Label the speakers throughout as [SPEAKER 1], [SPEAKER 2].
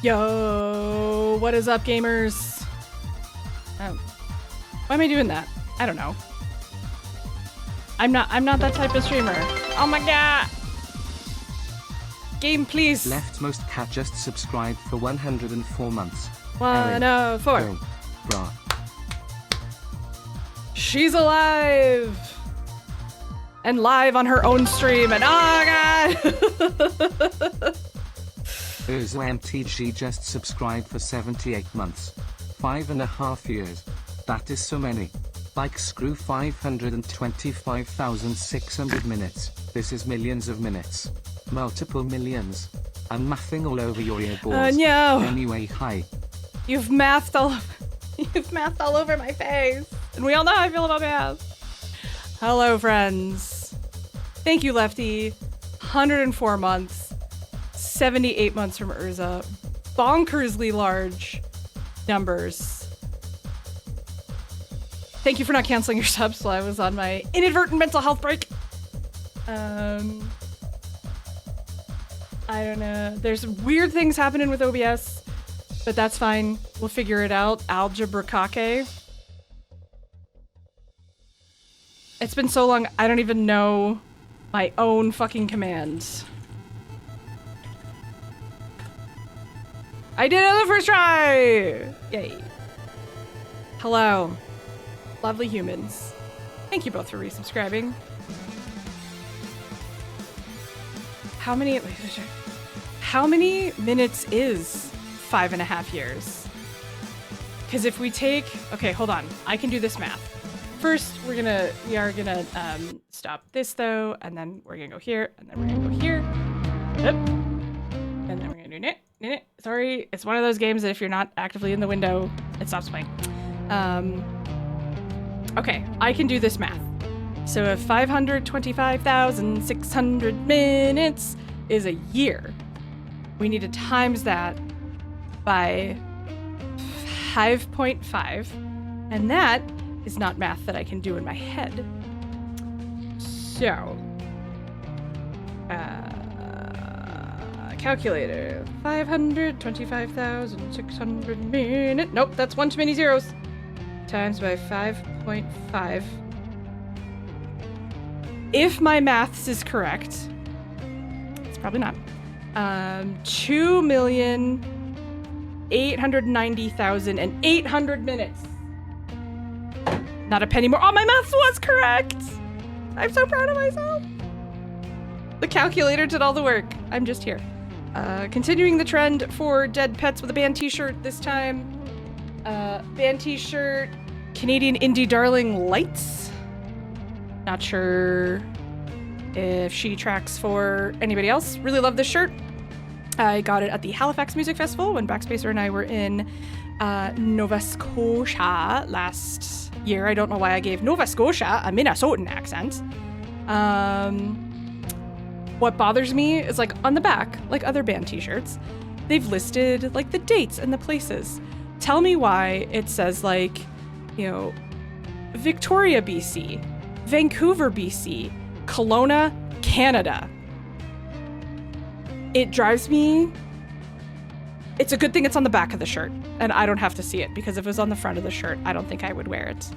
[SPEAKER 1] Yo, what is up, gamers? Oh, why am I doing that? I don't know. I'm not that type of streamer. Oh my god! Game, please.
[SPEAKER 2] Leftmost cat just subscribed for 104 months.
[SPEAKER 1] 104.
[SPEAKER 2] Go, brah.
[SPEAKER 1] She's alive! And live on her own stream, and oh god!
[SPEAKER 2] Uzo MTG just subscribed for 78 months. 5.5 years. That is so many. Like screw 525,600 minutes. This is millions of minutes. Multiple millions. I'm mathing all over your earballs.
[SPEAKER 1] No.
[SPEAKER 2] Anyway, hi.
[SPEAKER 1] You've mathed all over my face. And we all know how I feel about math. Hello, friends. Thank you, Lefty. 104 months. 78 months from Urza. Bonkersly large numbers. Thank you for not canceling your subs while I was on my inadvertent mental health break. I don't know. There's weird things happening with OBS, but that's fine. We'll figure it out. Algebra kake. It's been so long, I don't even know my own fucking commands. I did it on the first try! Yay. Hello. Lovely humans. Thank you both for resubscribing. How many minutes is 5.5 years? Because if we take, okay, hold on. I can do this math. First, we are gonna stop this though, and then we're gonna go here, and then we're gonna go here. Yep. And then we're gonna do knit. Sorry, it's one of those games that if you're not actively in the window, it stops playing. Okay, I can do this math. So if 525,600 minutes is a year, we need to times that by 5.5, and that is not math that I can do in my head. So, calculator, 525,600 minutes. Nope, that's one too many zeros. Times by 5.5. If my maths is correct, it's probably not. 2,890,800 minutes. Not a penny more. Oh, my maths was correct. I'm so proud of myself. The calculator did all the work. I'm just here. Continuing the trend for dead pets with a band t-shirt this time. Band t-shirt, Canadian indie darling Lights. Not sure if she tracks for anybody else. Really love this shirt. I got it at the Halifax Music Festival when Backspacer and I were in Nova Scotia last year. I don't know why I gave Nova Scotia a Minnesotan accent. What bothers me is, like, on the back, like other band t-shirts, they've listed like the dates and the places. Tell me why it says, like, you know, Victoria, BC, Vancouver, BC, Kelowna, Canada. It drives me. It's a good thing it's on the back of the shirt and I don't have to see it, because if it was on the front of the shirt, I don't think I would wear it.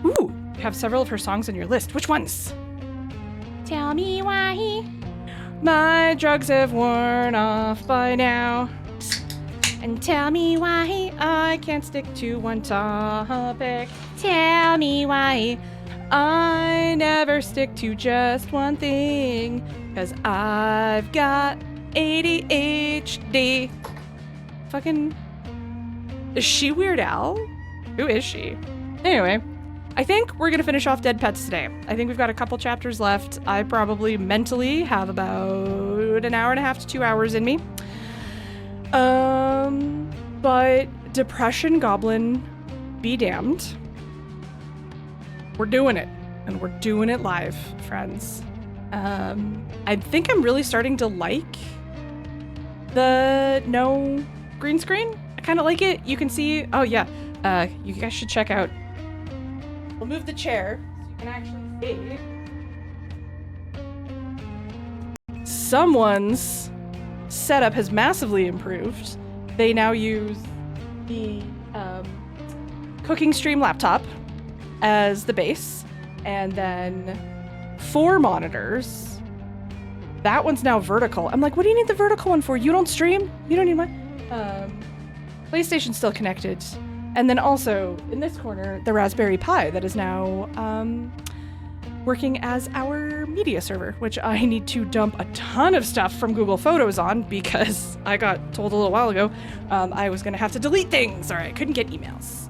[SPEAKER 1] Ooh, you have several of her songs on your list. Which ones? Tell me why my drugs have worn off by now. And tell me why I can't stick to one topic. Tell me why I never stick to just one thing. 'Cause I've got ADHD. Fucking... Is she Weird Al? Who is she? Anyway, I think we're gonna finish off Dead Pets today. I think we've got a couple chapters left. I probably mentally have about an hour and a half to 2 hours in me. But Depression Goblin, be damned. We're doing it, and we're doing it live, friends. I think I'm really starting to like the no green screen. I kind of like it. You can see, oh yeah, you guys should check out. We'll move the chair so you can actually see. Someone's setup has massively improved. they now use the cooking stream laptop as the base, and then 4 monitors. That one's now vertical. I'm like, what do you need the vertical one for? You don't stream? You don't need mine? PlayStation's still connected. And then also, in this corner, the Raspberry Pi that is now working as our media server, which I need to dump a ton of stuff from Google Photos on because I got told a little while ago I was going to have to delete things or I couldn't get emails.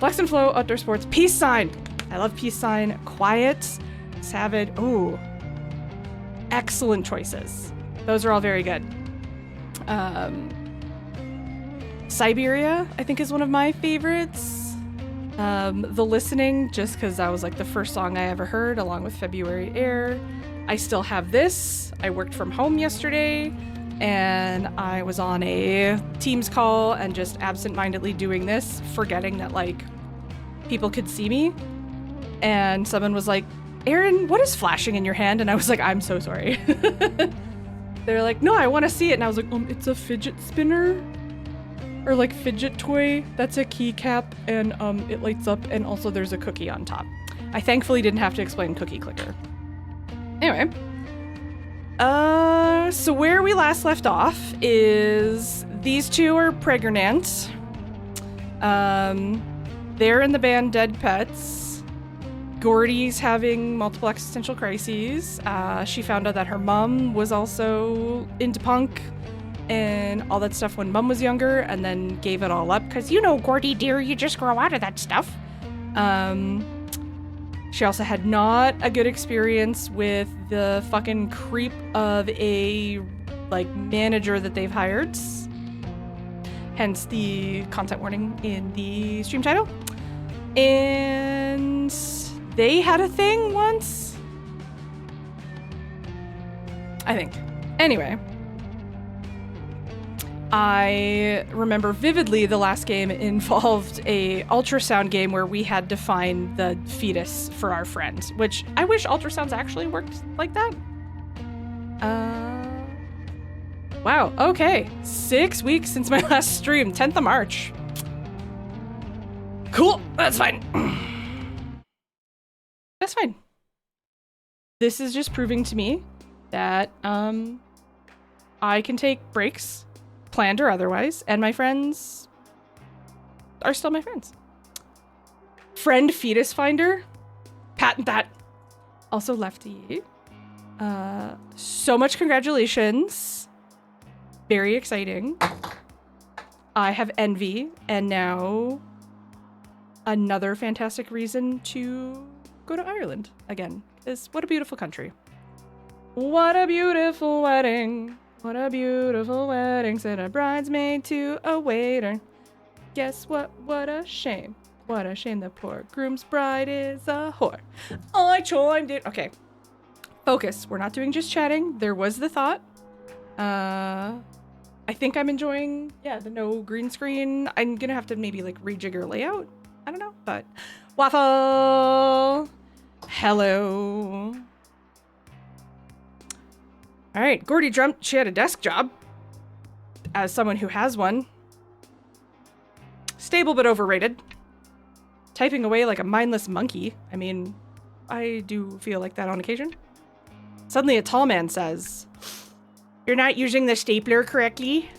[SPEAKER 1] Flex and Flow, Outdoor Sports, Peace Sign. I love Peace Sign. Quiet, Savage. Ooh, excellent choices. Those are all very good. Siberia, I think, is one of my favorites. The Listening, just because that was like the first song I ever heard, along with February Air. I still have this. I worked from home yesterday, and I was on a Teams call and just absentmindedly doing this, forgetting that like people could see me. And someone was like, "Aaron, what is flashing in your hand?" And I was like, "I'm so sorry." They're like, "No, I want to see it." And I was like, "It's a fidget spinner." Or like fidget toy, that's a keycap, and it lights up, and also there's a cookie on top. I thankfully didn't have to explain cookie clicker. Anyway, so where we last left off is these two are pregnant. They're in the band Dead Pets. Gordy's having multiple existential crises. She found out that her mom was also into punk and all that stuff when mom was younger, and then gave it all up because, you know, Gordy dear, you just grow out of that stuff. She also had not a good experience with the fucking creep of a like manager that they've hired, hence the content warning in the stream title. And they had a thing once, I think. Anyway, I remember vividly the last game involved a ultrasound game where we had to find the fetus for our friend, which I wish ultrasounds actually worked like that. Wow, okay. 6 weeks since my last stream, 10th of March. Cool, that's fine. That's fine. This is just proving to me that I can take breaks, planned or otherwise, and my friends are still my friends. Friend fetus finder, patent that. Also Lefty. So much congratulations. Very exciting. I have envy, and now another fantastic reason to go to Ireland again. Because what a beautiful country. What a beautiful wedding. What a beautiful wedding, said a bridesmaid to a waiter. Guess what? What a shame. What a shame the poor groom's bride is a whore. I chimed in. Okay. Focus. We're not doing just chatting. There was the thought. I think I'm enjoying, the no green screen. I'm gonna have to maybe like rejigger layout. I don't know, but Waffle. Hello. All right, Gordy dreamt she had a desk job. As someone who has one. Stable but overrated. Typing away like a mindless monkey. I mean, I do feel like that on occasion. Suddenly a tall man says, "You're not using the stapler correctly."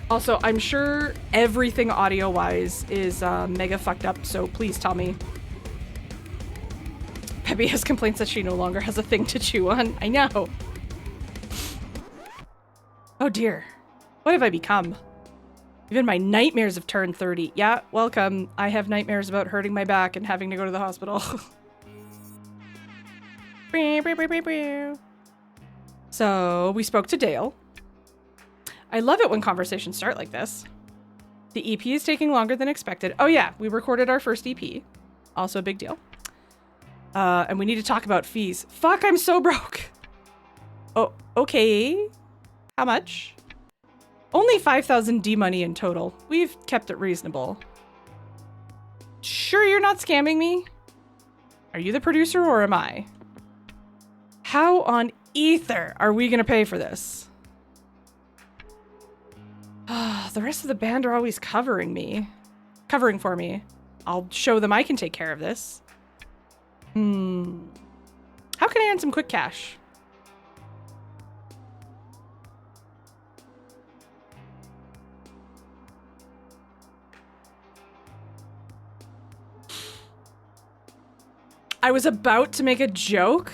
[SPEAKER 1] Also, I'm sure everything audio-wise is mega fucked up, so please tell me. Peppy has complaints that she no longer has a thing to chew on. I know. Oh dear. What have I become? Even my nightmares have turned 30. Yeah, welcome. I have nightmares about hurting my back and having to go to the hospital. So, we spoke to Dale. I love it when conversations start like this. The EP is taking longer than expected. Oh yeah, we recorded our first EP. Also a big deal. And we need to talk about fees. Fuck, I'm so broke. Oh, okay. How much? Only 5,000 D money in total. We've kept it reasonable. Sure you're not scamming me? Are you the producer or am I? How on ether are we gonna pay for this? The rest of the band are always covering for me. I'll show them I can take care of this. How can I earn some quick cash? I was about to make a joke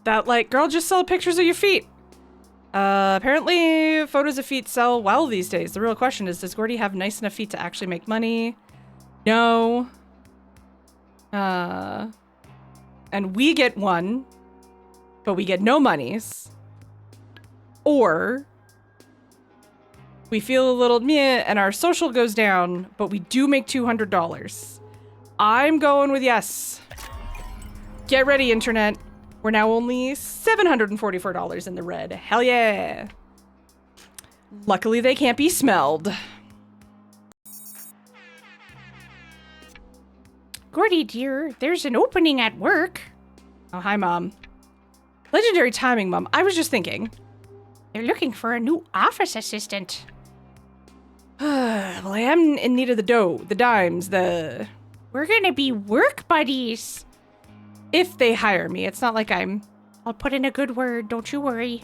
[SPEAKER 1] that, like, girl, just sell pictures of your feet. Apparently photos of feet sell well these days. The real question is, does Gordy have nice enough feet to actually make money? No. And we get one, but we get no monies. Or we feel a little meh and our social goes down, but we do make $200. I'm going with yes. Get ready, internet. We're now only $744 in the red. Hell yeah. Luckily, they can't be smelled.
[SPEAKER 3] Gordy, dear, there's an opening at work.
[SPEAKER 1] Oh, hi, Mom. Legendary timing, Mom. I was just thinking.
[SPEAKER 3] They're looking for a new office assistant.
[SPEAKER 1] Well, I am in need of the dough, the dimes, the...
[SPEAKER 3] We're gonna be work buddies.
[SPEAKER 1] If they hire me. It's not like
[SPEAKER 3] I'll put in a good word, don't you worry.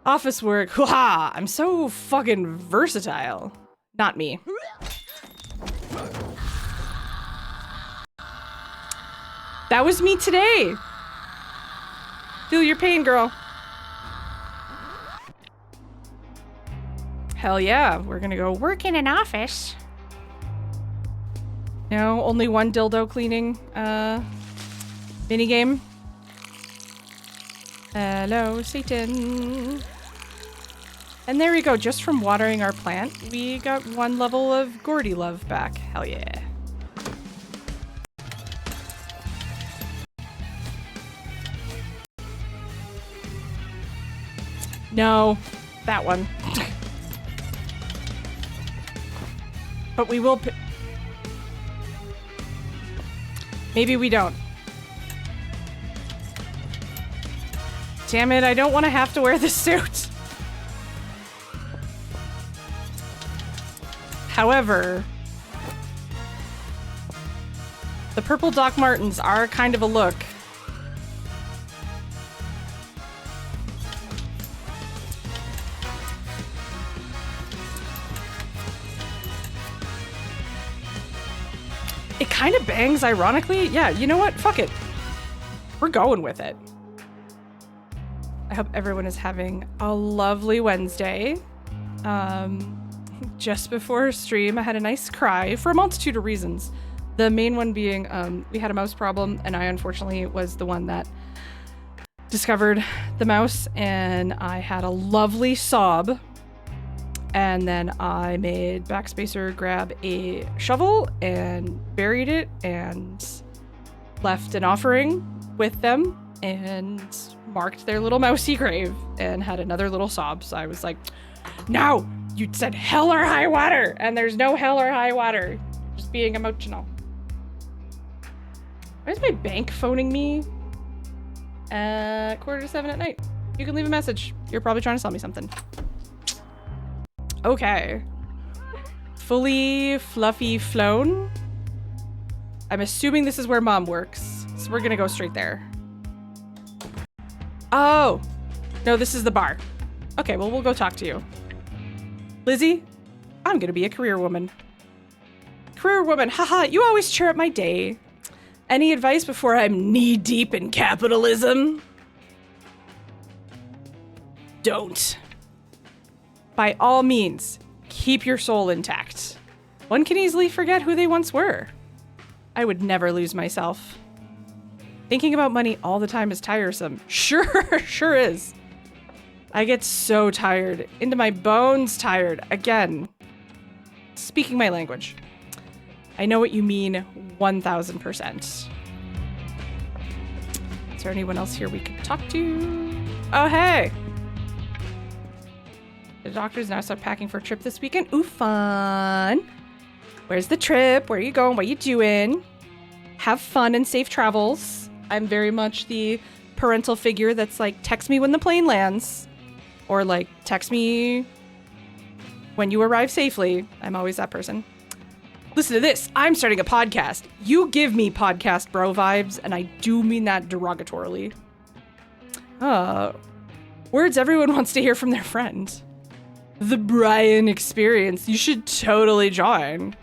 [SPEAKER 1] Office work. Hoo-ha! I'm so fucking versatile. Not me. That was me today. Feel your pain, girl. Hell yeah, we're gonna go
[SPEAKER 3] work in an office.
[SPEAKER 1] No, only one dildo cleaning, minigame. Hello, Satan. And there we go, just from watering our plant, we got one level of Gordy love back. Hell yeah. No, that one. But we will... Maybe we don't. Damn it, I don't want to have to wear this suit. However, the purple Doc Martens are kind of a look. It kind of bangs, ironically. Yeah, you know what? Fuck it. We're going with it. I hope everyone is having a lovely Wednesday. Just before stream, I had a nice cry for a multitude of reasons. The main one being we had a mouse problem, and I unfortunately was the one that discovered the mouse, and I had a lovely sob. And then I made Backspacer grab a shovel and buried it and left an offering with them and marked their little mousy grave and had another little sob. So I was like, no, you said hell or high water, and there's no hell or high water. Just being emotional. Why is my bank phoning me at 6:45 at night? You can leave a message. You're probably trying to sell me something. Okay. Fully fluffy flown. I'm assuming this is where Mom works, so we're gonna go straight there. Oh, no, this is the bar. Okay, well, we'll go talk to you. Lizzie, I'm gonna be a career woman. Career woman, haha, you always cheer up my day. Any advice before I'm knee-deep in capitalism? Don't. By all means, keep your soul intact. One can easily forget who they once were. I would never lose myself. Thinking about money all the time is tiresome. Sure is. I get so tired. Into my bones tired. Again. Speaking my language. I know what you mean 1000%. Is there anyone else here we could talk to? Oh, hey! The doctor's now start packing for a trip this weekend. Ooh, fun. Where's the trip? Where are you going? What are you doing? Have fun and safe travels. I'm very much the parental figure that's like, text me when the plane lands. Or like, text me when you arrive safely, I'm always that person. Listen to this. I'm starting a podcast. You give me podcast bro vibes, and I do mean that derogatorily. Words everyone wants to hear from their friend. The Brian Experience. You should totally join.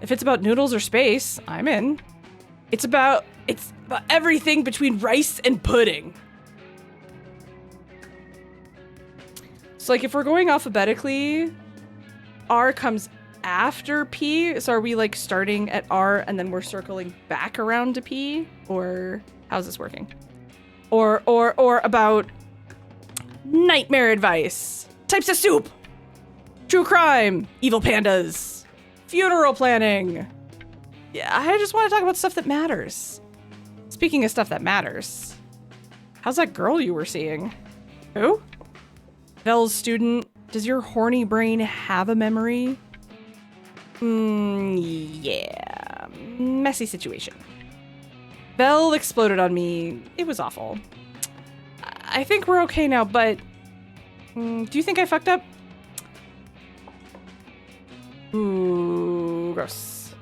[SPEAKER 1] If it's about noodles or space, I'm in. It's about everything between rice and pudding. So like if we're going alphabetically, R comes after P. So are we like starting at R and then we're circling back around to P? Or how's this working? Or about nightmare advice, types of soup, true crime, evil pandas, funeral planning. Yeah, I just want to talk about stuff that matters. Speaking of stuff that matters, how's that girl you were seeing? Who? Vel's student. Does your horny brain have a memory? Yeah. Messy situation. Vel exploded on me. It was awful. I think we're okay now, but do you think I fucked up? Ooh, gross.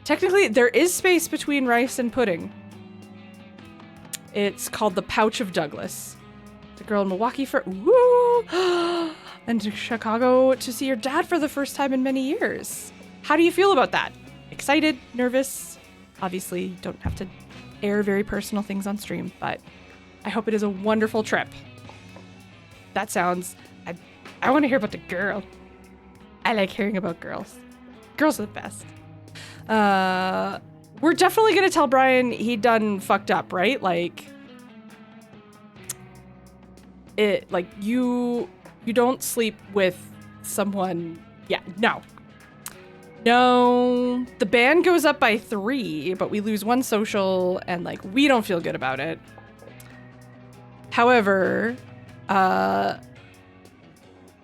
[SPEAKER 1] Technically, there is space between rice and pudding. It's called the Pouch of Douglas. The girl in Milwaukee for and to Chicago to see your dad for the first time in many years. How do you feel about that? Excited? Nervous? Obviously, don't have to air very personal things on stream, but I hope it is a wonderful trip. That sounds... I want to hear about the girl. I like hearing about girls. Girls are the best. We're definitely going to tell Brian he done fucked up, right? Like you don't sleep with someone. Yeah, no. No, the band goes up by 3, but we lose 1 social and like we don't feel good about it. However,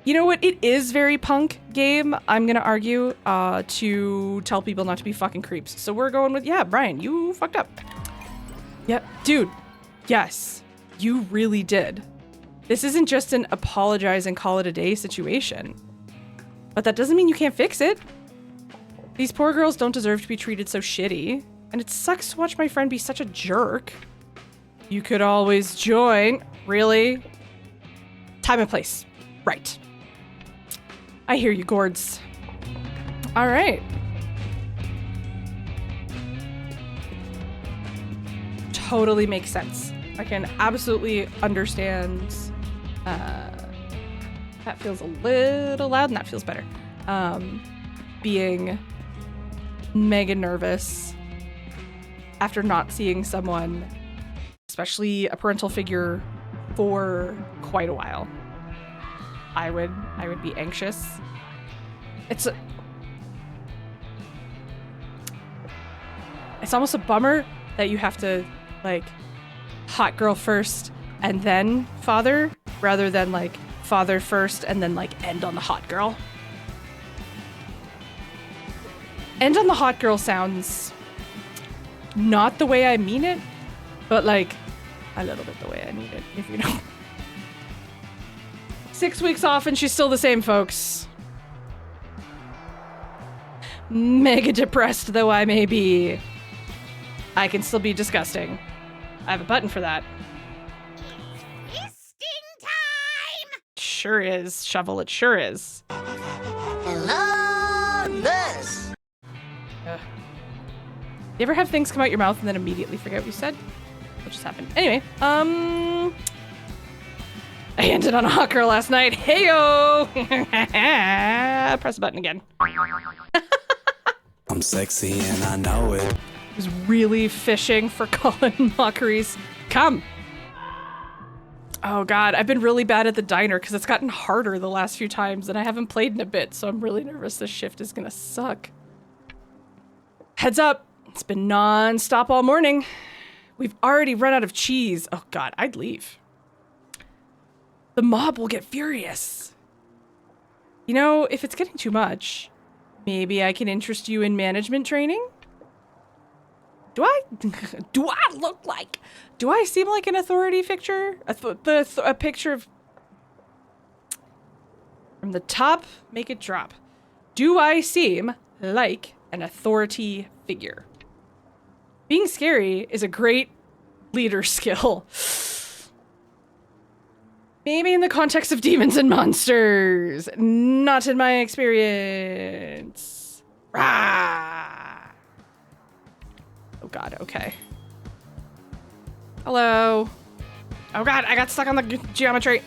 [SPEAKER 1] you know what? It is very punk game, I'm gonna argue, to tell people not to be fucking creeps. So we're going with, yeah, Brian, you fucked up. Yep, dude, yes, you really did. This isn't just an apologize and call it a day situation. But that doesn't mean you can't fix it. These poor girls don't deserve to be treated so shitty, and it sucks to watch my friend be such a jerk. You could always join. Really? Time and place. Right. I hear you, Gourds. All right. Totally makes sense. I can absolutely understand. That feels a little loud, and that feels better. Being mega nervous after not seeing someone, especially a parental figure, for quite a while. I would be anxious. It's almost a bummer that you have to like hot girl first and then father, rather than like father first and then like end on the hot girl. End on the hot girl sounds not the way I mean it, but like a little bit the way I mean it, if you know. 6 weeks off and she's still the same, folks. Mega depressed though I may be, I can still be disgusting. I have a button for that.
[SPEAKER 4] Fisting time!
[SPEAKER 1] Sure is, Shovel, it sure is.
[SPEAKER 4] Hello, this.
[SPEAKER 1] You ever have things come out your mouth and then immediately forget what you said? What just happened? Anyway, I ended on a hot girl last night. Heyo! Press the button again.
[SPEAKER 5] I'm sexy and I know it.
[SPEAKER 1] I was really fishing for Colin mockeries. Come! Oh god, I've been really bad at the diner because it's gotten harder the last few times and I haven't played in a bit, so I'm really nervous this shift is gonna suck. Heads up, it's been non-stop all morning. We've already run out of cheese. Oh god, I'd leave. The mob will get furious. You know, if it's getting too much, maybe I can interest you in management training? Do I seem like an authority figure? A picture of... From the top, make it drop. Do I seem like an authority figure? Being scary is a great leader skill. Maybe in the context of demons and monsters. Not in my experience. Rah! Oh god, okay. Hello. Oh god, I got stuck on the geometry.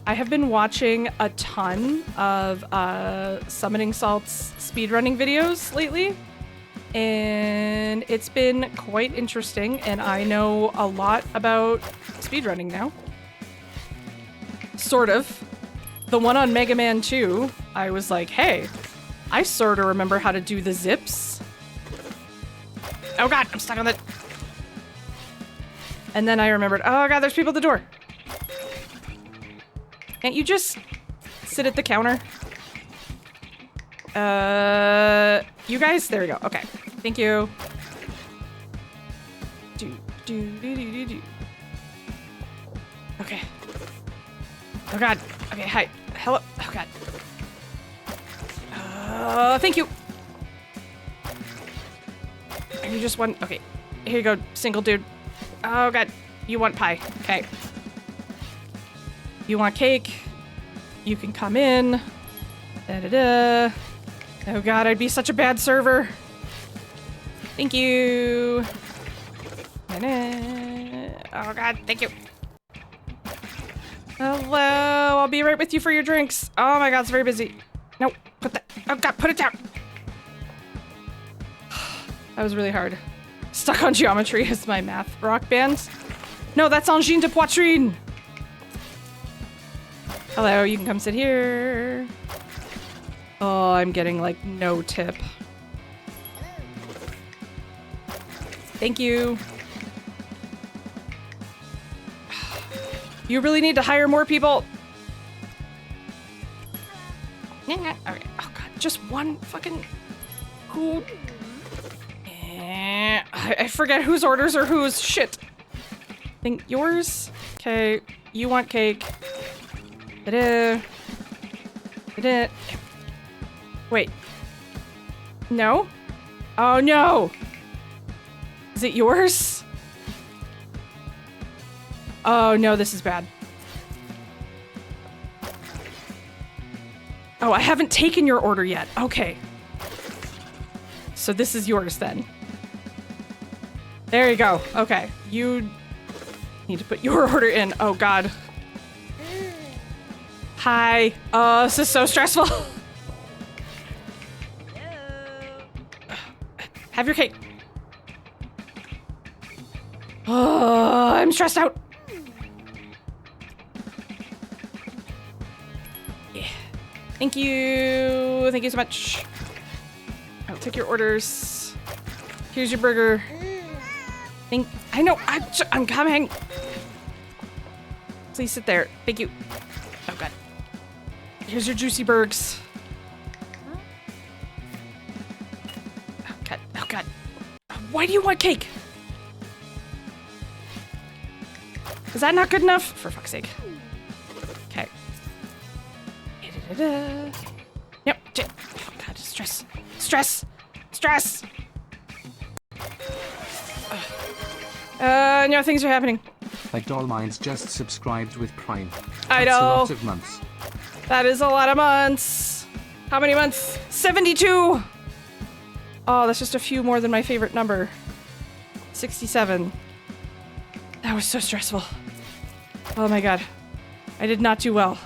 [SPEAKER 1] I have been watching a ton of Summoning Salt's speedrunning videos lately, and it's been quite interesting, and I know a lot about speedrunning now. Sort of. The one on Mega Man 2, I was like, hey, I sort of remember how to do the zips. Oh god, I'm stuck on the... And then I remembered, oh god, there's people at the door. Can't you just sit at the counter? You guys? There we go. Okay. Thank you. Do. Okay. Oh god. Okay, hi. Hello. Oh god. Thank you. Are you just one? Okay. Here you go, single dude. Oh god. You want pie. Okay. You want cake? You can come in. Da-da-da. Oh god, I'd be such a bad server. Thank you. Da-da. Oh god, thank you. Hello, I'll be right with you for your drinks. Oh my god, it's very busy. No, put that. Oh god, put it down. That was really hard. Stuck on geometry is my math rock band. No, that's Engine de Poitrine. Hello, you can come sit here. Oh, I'm getting like no tip. Thank you. You really need to hire more people. Okay. Oh god, just one fucking... Who... I forget whose orders are whose. Shit. Think yours? Okay, you want cake. Ta-da. Ta-da. Wait. No? Oh no! Is it yours? Oh no, this is bad. Oh, I haven't taken your order yet. Okay. So this is yours then. There you go. Okay. You need to put your order in. Oh god. Hi. This is so stressful. Have your cake. Oh, I'm stressed out. Yeah. Thank you. Thank you so much. I'll take your orders. Here's your burger. I know. I'm coming. Please sit there. Thank you. Oh god. Here's your juicy burgers. Oh god. Oh god. Why do you want cake? Is that not good enough? For fuck's sake. Okay. Yep. Oh god. Stress. Stress. Stress. No, things are happening.
[SPEAKER 2] Like Dollmines just subscribed with Prime.
[SPEAKER 1] I
[SPEAKER 2] That's
[SPEAKER 1] know.
[SPEAKER 2] a lot of months.
[SPEAKER 1] That is a lot of months. How many months? 72! Oh, that's just a few more than my favorite number. 67. That was so stressful. Oh my god. I did not do well.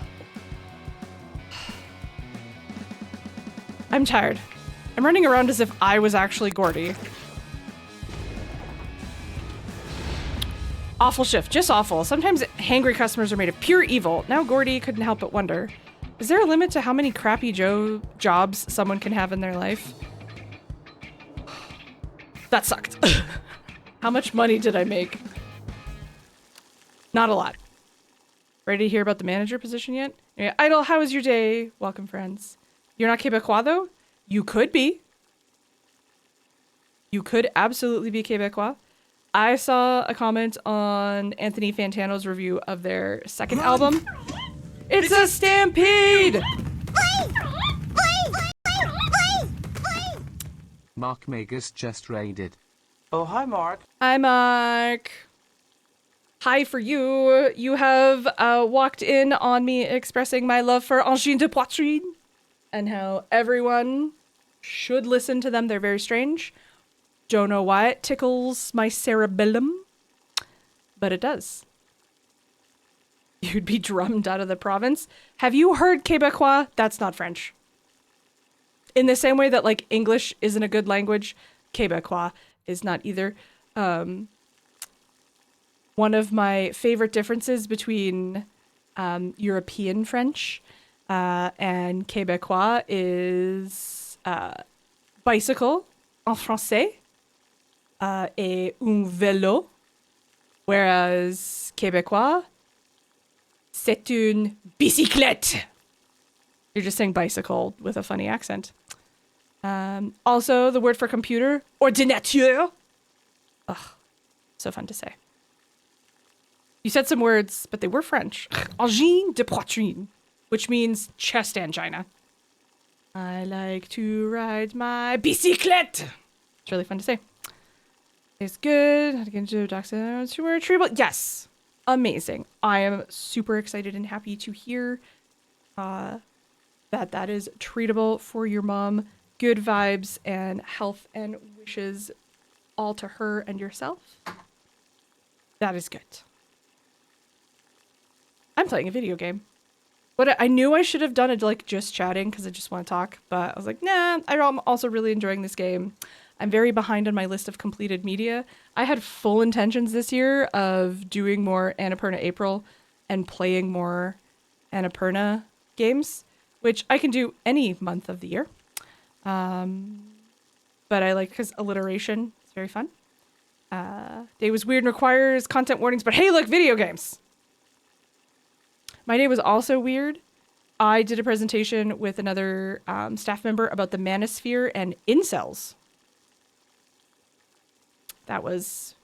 [SPEAKER 1] I'm tired. I'm running around as if I was actually Gordy. Awful shift, just awful. Sometimes hangry customers are made of pure evil. Now Gordy couldn't help but wonder, is there a limit to how many crappy jobs someone can have in their life? That sucked. How much money did I make? Not a lot. Ready to hear about the manager position yet? Yeah, Idle, how was your day? Welcome, friends. You're not Quebecois, though? You could be. You could absolutely be Quebecois. I saw a comment on Anthony Fantano's review of their second album. It's a stampede!
[SPEAKER 2] Mark Magus just raided.
[SPEAKER 6] Oh, hi, Mark.
[SPEAKER 1] Hi, Mark. Hi for you. You have walked in on me expressing my love for Angine de Poitrine and how everyone should listen to them. They're very strange. Don't know why it tickles my cerebellum, but it does. You'd be drummed out of the province. Have you heard Québécois? That's not French. In the same way that, like, English isn't a good language, Québécois is not either. One of my favorite differences between European French and Québécois is bicycle en français et un vélo, whereas Québécois, c'est une bicyclette. You're just saying bicycle with a funny accent. Also, the word for computer, ordinateur. Ugh, so fun to say. You said some words, but they were French. Angine de poitrine, which means chest angina. I like to ride my bicyclette. It's really fun to say. It's good. How to get into Doxon Super Treatable. Yes. Amazing. I am super excited and happy to hear that is treatable for your mom. Good vibes and health and wishes all to her and yourself. That is good. I'm playing a video game. But I knew I should have done it like just chatting because I just want to talk. But I was like, nah, I'm also really enjoying this game. I'm very behind on my list of completed media. I had full intentions this year of doing more Annapurna April and playing more Annapurna games, which I can do any month of the year. But I like because alliteration is very fun. Day was weird and requires content warnings, but hey, look, video games. My day was also weird. I did a presentation with another staff member about the manosphere and incels. That was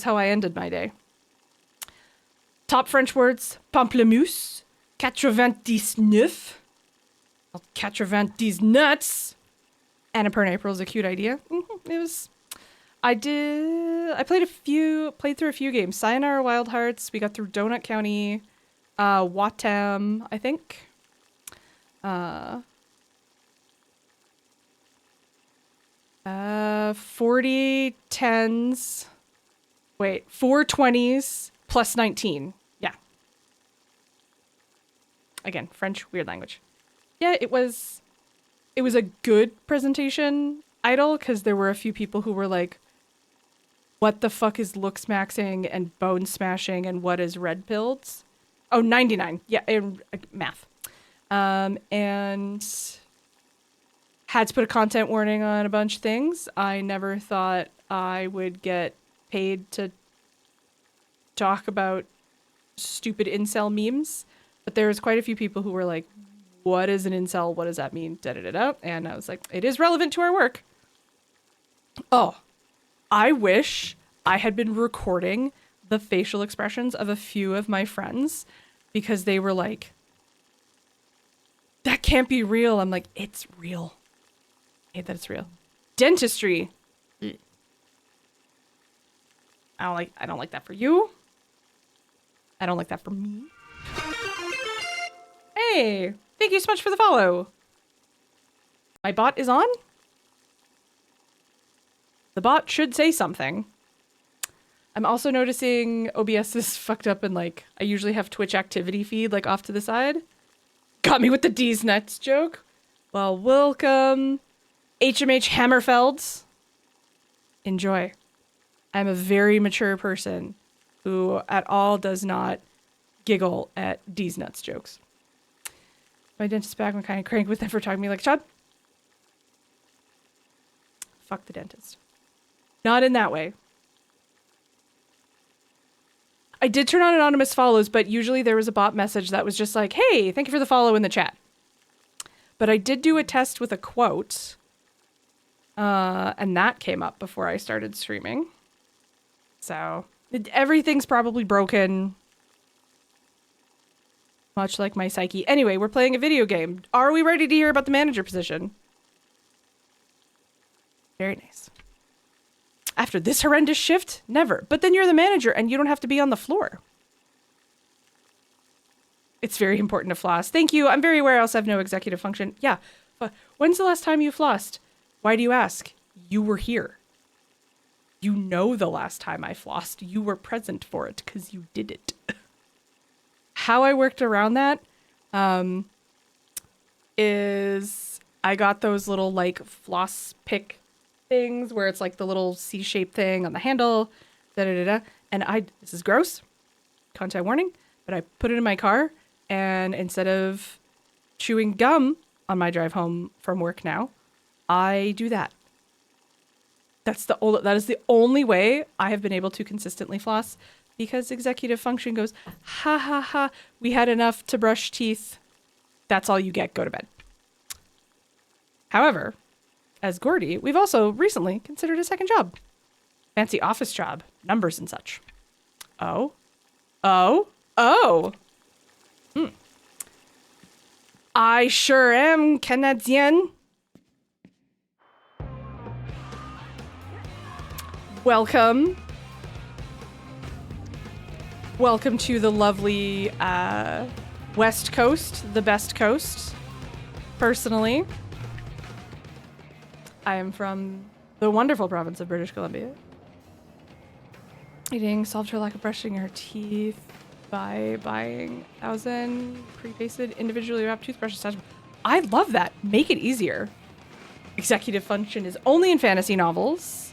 [SPEAKER 1] how I ended my day. Top French words: pamplemousse, 99, 99 nuts. Annapurna April is a cute idea. It was. I played through a few games. Sayonara Wild Hearts. We got through Donut County. Watam, I think. 40 10s. Wait, 4 20s plus 19. Yeah. Again, French, weird language. Yeah, it was a good presentation, Idle, because there were a few people who were like, what the fuck is looks maxing and bone smashing and what is red pilled? Oh, 99. Yeah, math. And had to put a content warning on a bunch of things. I never thought I would get paid to talk about stupid incel memes. But there was quite a few people who were like, what is an incel? What does that mean? Da-da-da-da. And I was like, it is relevant to our work. Oh, I wish I had been recording the facial expressions of a few of my friends because they were like, that can't be real. I'm like, it's real. I hate that it's real. Dentistry. I don't like that for you. I don't like that for me. Hey, thank you so much for the follow. My bot is on? The bot should say something. I'm also noticing OBS is fucked up and like, I usually have Twitch activity feed like off to the side. Got me with the D's nuts joke. Well, welcome. HMH Hammerfelds. Enjoy. I'm a very mature person who at all does not giggle at D's nuts jokes. My dentist back, I'm kind of cranky with them for talking to me like, Chad. Fuck the dentist. Not in that way. I did turn on anonymous follows, but usually there was a bot message that was just like, hey, thank you for the follow in the chat. But I did do a test with a quote, and that came up before I started streaming. So everything's probably broken. Much like my psyche. Anyway, we're playing a video game. Are we ready to hear about the manager position? Very nice. After this horrendous shift? Never. But then you're the manager and you don't have to be on the floor. It's very important to floss. Thank you. I'm very aware I also have no executive function. Yeah. But when's the last time you flossed? Why do you ask? You were here. You know the last time I flossed. You were present for it because you did it. How I worked around that is I got those little like floss pick things where it's like the little C-shaped thing on the handle, and this is gross, content warning, but I put it in my car, and instead of chewing gum on my drive home from work now, I do that. That is the only way I have been able to consistently floss, because executive function goes, ha ha ha, we had enough to brush teeth. That's all you get, go to bed. However, as Gordy, we've also recently considered a second job. Fancy office job, numbers and such. Oh. I sure am Canadian. Welcome. Welcome to the lovely West Coast, the best coast. Personally, I am from the wonderful province of British Columbia. Eating solved her lack of brushing her teeth by buying 1,000 pre-pasted individually wrapped toothbrushes. I love that. Make it easier. Executive function is only in fantasy novels.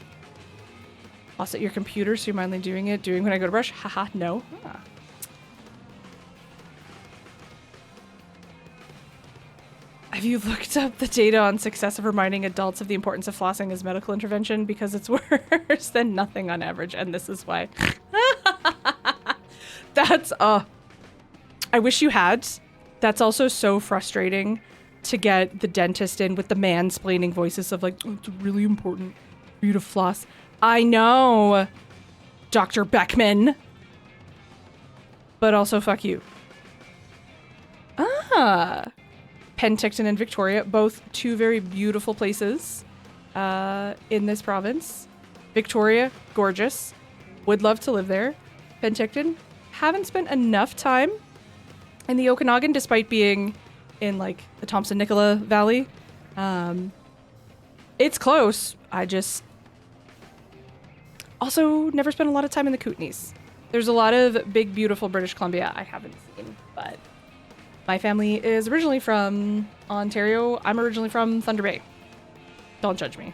[SPEAKER 1] Lost at your computer, so you're mindly doing when I go to brush. Haha, no. Huh. Have you looked up the data on success of reminding adults of the importance of flossing as medical intervention? Because it's worse than nothing on average, and this is why. That's, I wish you had. That's also so frustrating to get the dentist in with the mansplaining voices of like, oh, it's really important for you to floss. I know, Dr. Beckman. But also, fuck you. Penticton and Victoria, both two very beautiful places in this province. Victoria, gorgeous. Would love to live there. Penticton, haven't spent enough time in the Okanagan despite being in like the Thompson-Nicola Valley. It's close. I just also never spent a lot of time in the Kootenays. There's a lot of big, beautiful British Columbia I haven't seen, but my family is originally from Ontario. I'm originally from Thunder Bay. Don't judge me.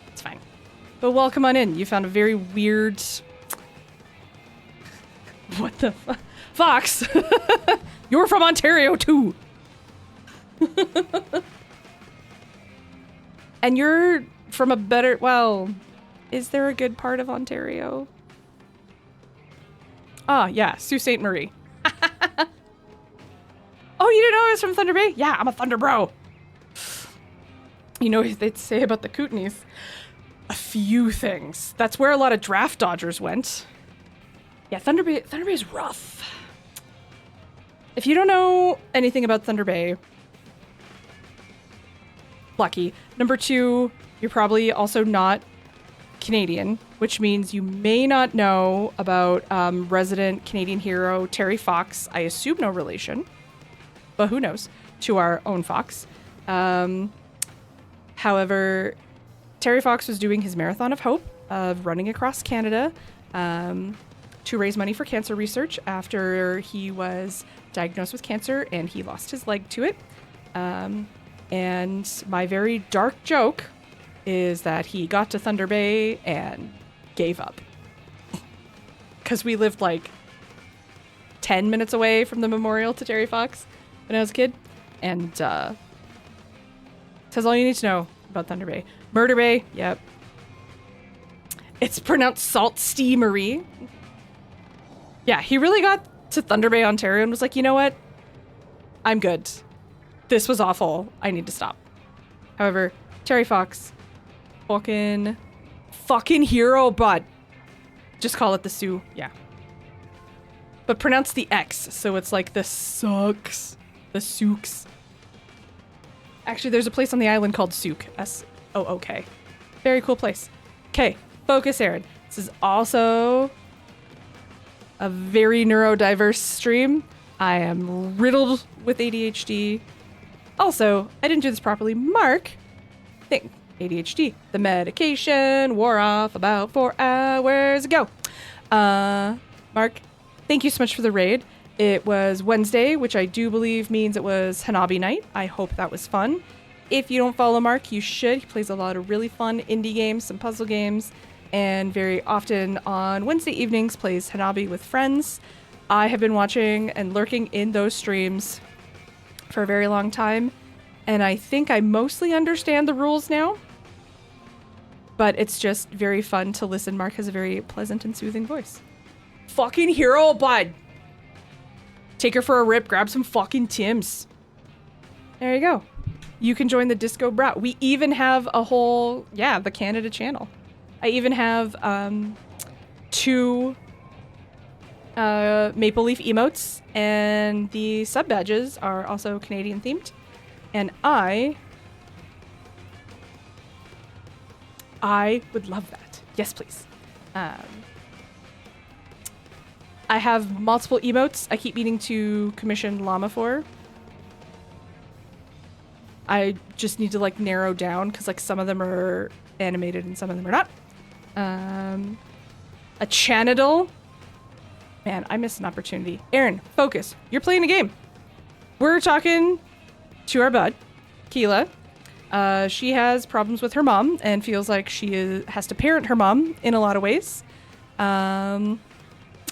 [SPEAKER 1] It's fine. But welcome on in. You found a very weird... What the fuck? Fox! You're from Ontario, too! And you're from a better... Well, is there a good part of Ontario? Ah, yeah. Sault Ste. Marie. Oh, you didn't know I was from Thunder Bay? Yeah, I'm a Thunder Bro. You know what they'd say about the Kootenays? A few things. That's where a lot of draft dodgers went. Yeah, Thunder Bay is rough. If you don't know anything about Thunder Bay, lucky. Number two, you're probably also not Canadian, which means you may not know about resident Canadian hero Terry Fox. I assume no relation, but who knows, to our own Fox. However, Terry Fox was doing his Marathon of Hope of running across Canada to raise money for cancer research after he was diagnosed with cancer and he lost his leg to it. And my very dark joke is that he got to Thunder Bay and gave up. Because we lived like 10 minutes away from the memorial to Terry Fox when I was a kid. And says all you need to know about Thunder Bay. Murder Bay, yep. It's pronounced Sault Ste. Marie. Yeah, he really got to Thunder Bay, Ontario and was like, you know what? I'm good. This was awful. I need to stop. However, Terry Fox, fucking hero, bud. Just call it the Sioux. Yeah. But pronounce the X, so it's like the Sucks. The Souks. Actually, there's a place on the island called Souk. S-O-O-K. Very cool place. Okay, focus, Aaron. This is also a very neurodiverse stream. I am riddled with ADHD. Also, I didn't do this properly. Mark, think ADHD. The medication wore off about 4 hours ago. Mark, thank you so much for the raid. It was Wednesday, which I do believe means it was Hanabi night. I hope that was fun. If you don't follow Mark, you should. He plays a lot of really fun indie games, some puzzle games, and very often on Wednesday evenings plays Hanabi with friends. I have been watching and lurking in those streams for a very long time, and I think I mostly understand the rules now. But it's just very fun to listen. Mark has a very pleasant and soothing voice. Fucking hero, bud! Take her for a rip, grab some fucking Tims. There you go. You can join the Disco Brat. We even have a whole, the Canada channel. I even have 2 Maple Leaf emotes, and the sub badges are also Canadian themed. And I would love that. Yes, please. I have multiple emotes I keep meaning to commission Llama for. I just need to like narrow down because like some of them are animated and some of them are not. A Chanadel. Man, I missed an opportunity. Aaron, focus. You're playing a game. We're talking to our bud, Keela. She has problems with her mom and feels like she has to parent her mom in a lot of ways.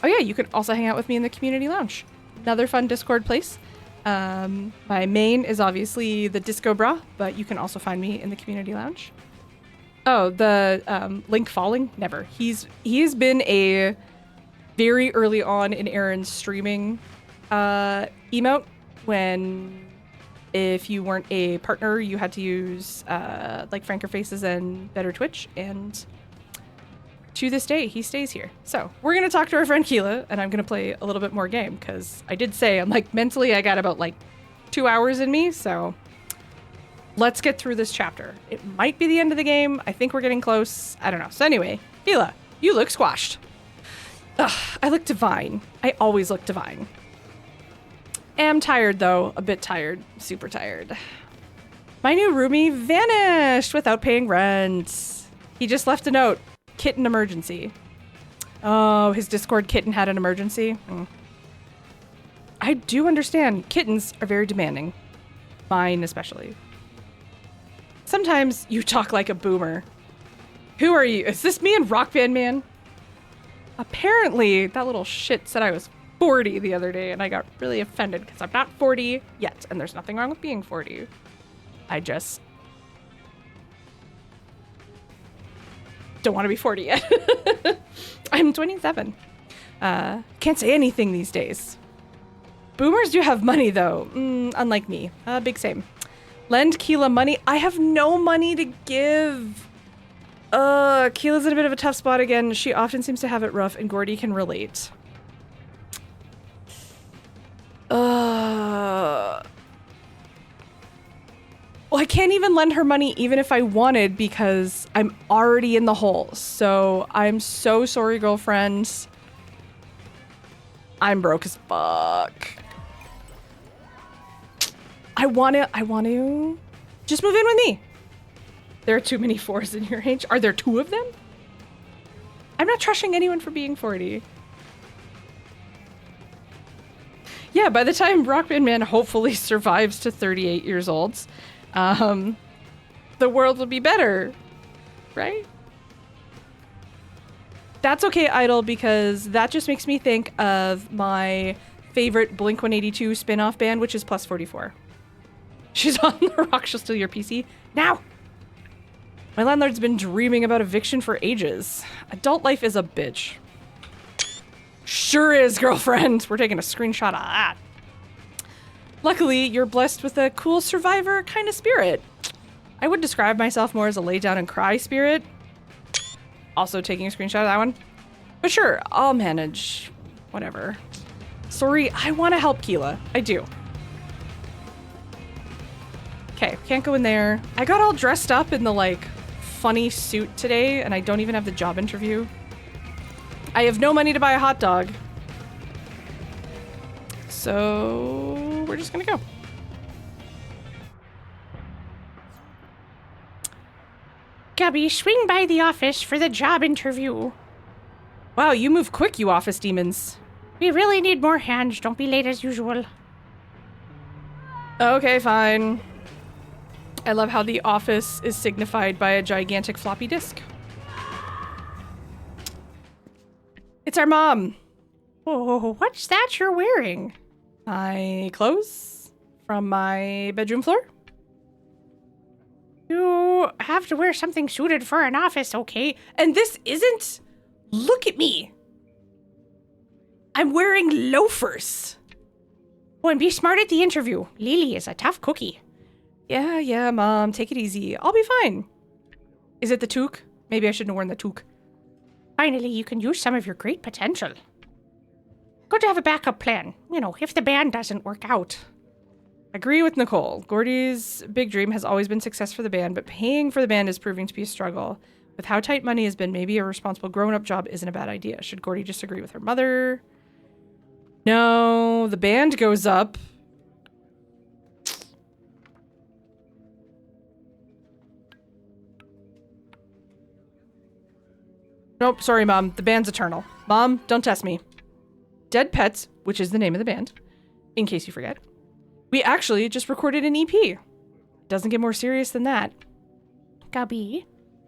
[SPEAKER 1] Oh yeah, you could also hang out with me in the community lounge. Another fun Discord place. My main is obviously the Disco Bra, but you can also find me in the community lounge. Oh, the Link Falling? Never. He's been a very early on in Aaron's streaming emote when if you weren't a partner, you had to use like Franker Faces and Better Twitch, and to this day, he stays here. So we're going to talk to our friend Keela, and I'm going to play a little bit more game, because I did say, I'm like, mentally, I got about like 2 hours in me, so let's get through this chapter. It might be the end of the game. I think we're getting close. I don't know. So anyway, Keela, you look squashed. Ugh, I look divine. I always look divine. Am tired, though. A bit tired. Super tired. My new roomie vanished without paying rent. He just left a note. Kitten emergency. Oh, his Discord kitten had an emergency. I do understand. Kittens are very demanding. Mine especially. Sometimes you talk like a boomer. Who are you? Is this me and Rock Band Man? Apparently, that little shit said I was 40 the other day, and I got really offended because I'm not 40 yet, and there's nothing wrong with being 40. I just don't want to be 40 yet. I'm 27. Can't say anything these days. Boomers do have money, though. Unlike me. Big same. Lend Keela money. I have no money to give. Keela's in a bit of a tough spot again. She often seems to have it rough, and Gordy can relate. Well, I can't even lend her money even if I wanted because I'm already in the hole. So I'm so sorry, girlfriend. I'm broke as fuck. I want to just move in with me. There are too many 4s in your age. Are there 2 of them? I'm not trashing anyone for being 40. Yeah, by the time Rock Band Man hopefully survives to 38 years old, the world will be better, right? That's okay, Idol, because that just makes me think of my favorite Blink-182 spin-off band, which is Plus 44. She's on the rock, she'll steal your PC. Now! My landlord's been dreaming about eviction for ages. Adult life is a bitch. Sure is, girlfriend. We're taking a screenshot of that. Luckily, you're blessed with a cool survivor kind of spirit. I would describe myself more as a lay down and cry spirit. Also taking a screenshot of that one. But sure, I'll manage. Whatever. Sorry, I want to help Keela. I do. Okay, can't go in there. I got all dressed up in the, like, funny suit today, and I don't even have the job interview. I have no money to buy a hot dog. So we're just gonna go.
[SPEAKER 3] Gabby, swing by the office for the job interview.
[SPEAKER 1] Wow, you move quick, you office demons.
[SPEAKER 3] We really need more hands. Don't be late as usual.
[SPEAKER 1] Okay, fine. I love how the office is signified by a gigantic floppy disk. It's our mom.
[SPEAKER 3] Oh, what's that you're wearing?
[SPEAKER 1] My clothes from my bedroom floor.
[SPEAKER 3] You have to wear something suited for an office, okay?
[SPEAKER 1] And this isn't... Look at me. I'm wearing loafers.
[SPEAKER 3] Oh, and be smart at the interview. Lily is a tough cookie.
[SPEAKER 1] Yeah, Mom. Take it easy. I'll be fine. Is it the toque? Maybe I shouldn't have worn the toque.
[SPEAKER 3] Finally, you can use some of your great potential. Good to have a backup plan. You know, if the band doesn't work out.
[SPEAKER 1] Agree with Nicole. Gordy's big dream has always been success for the band, but paying for the band is proving to be a struggle. With how tight money has been, maybe a responsible grown-up job isn't a bad idea. Should Gordy just agree with her mother? No, the band goes up. Nope, sorry, Mom. The band's eternal. Mom, don't test me. Dead Pets, which is the name of the band, in case you forget. We actually just recorded an EP. Doesn't get more serious than that.
[SPEAKER 3] Gabby,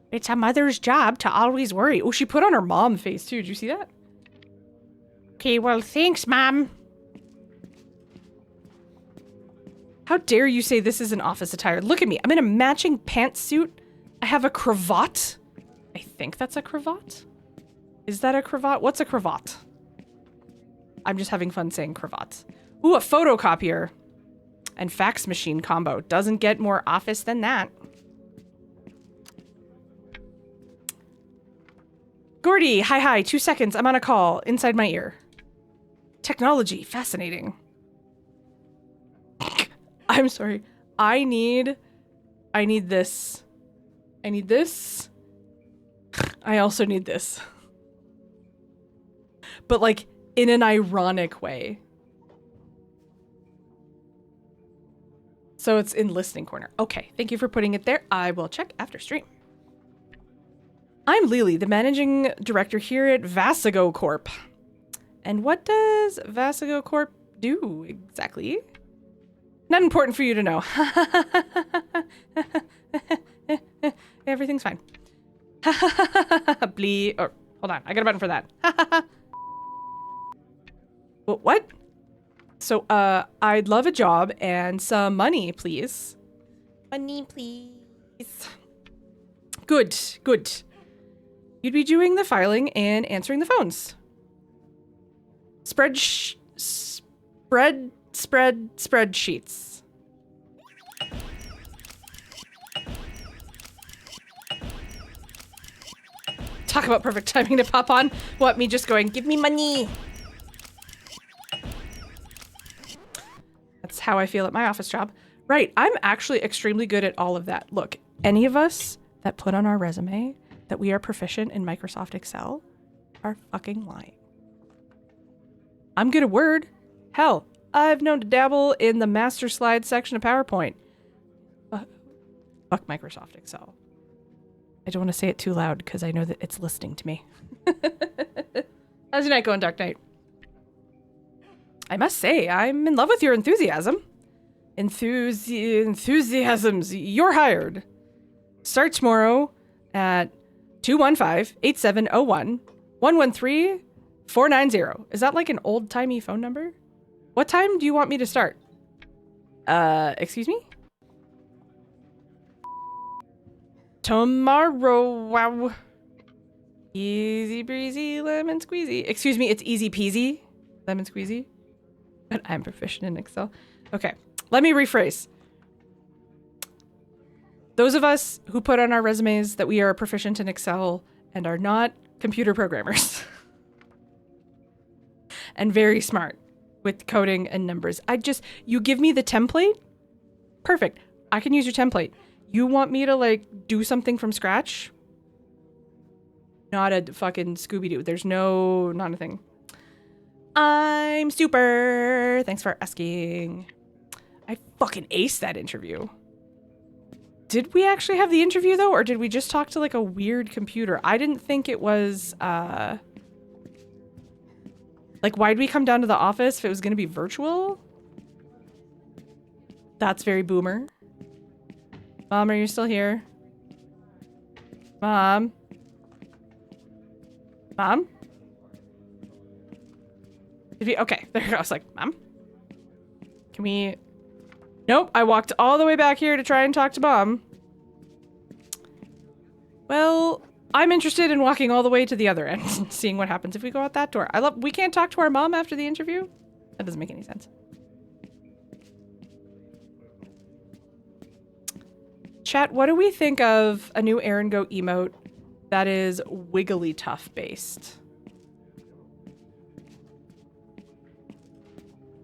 [SPEAKER 3] it's a mother's job to always worry.
[SPEAKER 1] Oh, she put on her mom face, too. Did you see that?
[SPEAKER 3] Okay, well, thanks, Mom.
[SPEAKER 1] How dare you say this is an office attire? Look at me. I'm in a matching pantsuit. I have a cravat. I think that's a cravat. Is that a cravat? What's a cravat? I'm just having fun saying cravat. Ooh, a photocopier and fax machine combo. Doesn't get more office than that. Gordy, hi, 2 seconds. I'm on a call inside my ear. Technology, fascinating. I'm sorry. I need this. I need this. I also need this. But like in an ironic way. So it's in listening corner. Okay, thank you for putting it there. I will check after stream. I'm Lily, the managing director here at Vasigo Corp. And what does Vasigo Corp do exactly? Not important for you to know. Everything's fine. Blee. Oh, hold on. I got a button for that. What? So, I'd love a job and some money, please. Money, please. Good. You'd be doing the filing and answering the phones. Spreadsheets. Talk about perfect timing to pop on. What, me just going, give me money. That's how I feel at my office job. Right, I'm actually extremely good at all of that. Look, any of us that put on our resume that we are proficient in Microsoft Excel are fucking lying. I'm good at Word. Hell, I've known to dabble in the master slide section of PowerPoint. Fuck Microsoft Excel. I don't want to say it too loud because I know that it's listening to me. How's your night going, Dark Knight? I must say, I'm in love with your enthusiasm. Enthusiasms, you're hired. Start tomorrow at 215-8701-113-490. Is that like an old-timey phone number? What time do you want me to start? Excuse me? Tomorrow, wow. Easy breezy, lemon squeezy. Excuse me, it's easy peasy, lemon squeezy. But I'm proficient in Excel. Okay, let me rephrase. Those of us who put on our resumes that we are proficient in Excel and are not computer programmers and very smart with coding and numbers. You give me the template. Perfect. I can use your template. You want me to like do something from scratch? Not a fucking Scooby-Doo. There's not a thing. I'm super. Thanks for asking. I fucking aced that interview. Did we actually have the interview though, or did we just talk to like a weird computer? I didn't think it was, like, why'd we come down to the office if it was gonna be virtual? That's very boomer. Mom, are you still here? Mom? Mom? Okay, there you go. I was like, Mom? Can we... Nope, I walked all the way back here to try and talk to Mom. Well, I'm interested in walking all the way to the other end and seeing what happens if we go out that door. We can't talk to our mom after the interview? That doesn't make any sense. Chat, what do we think of a new Aaron Go emote that is Wigglytuff based?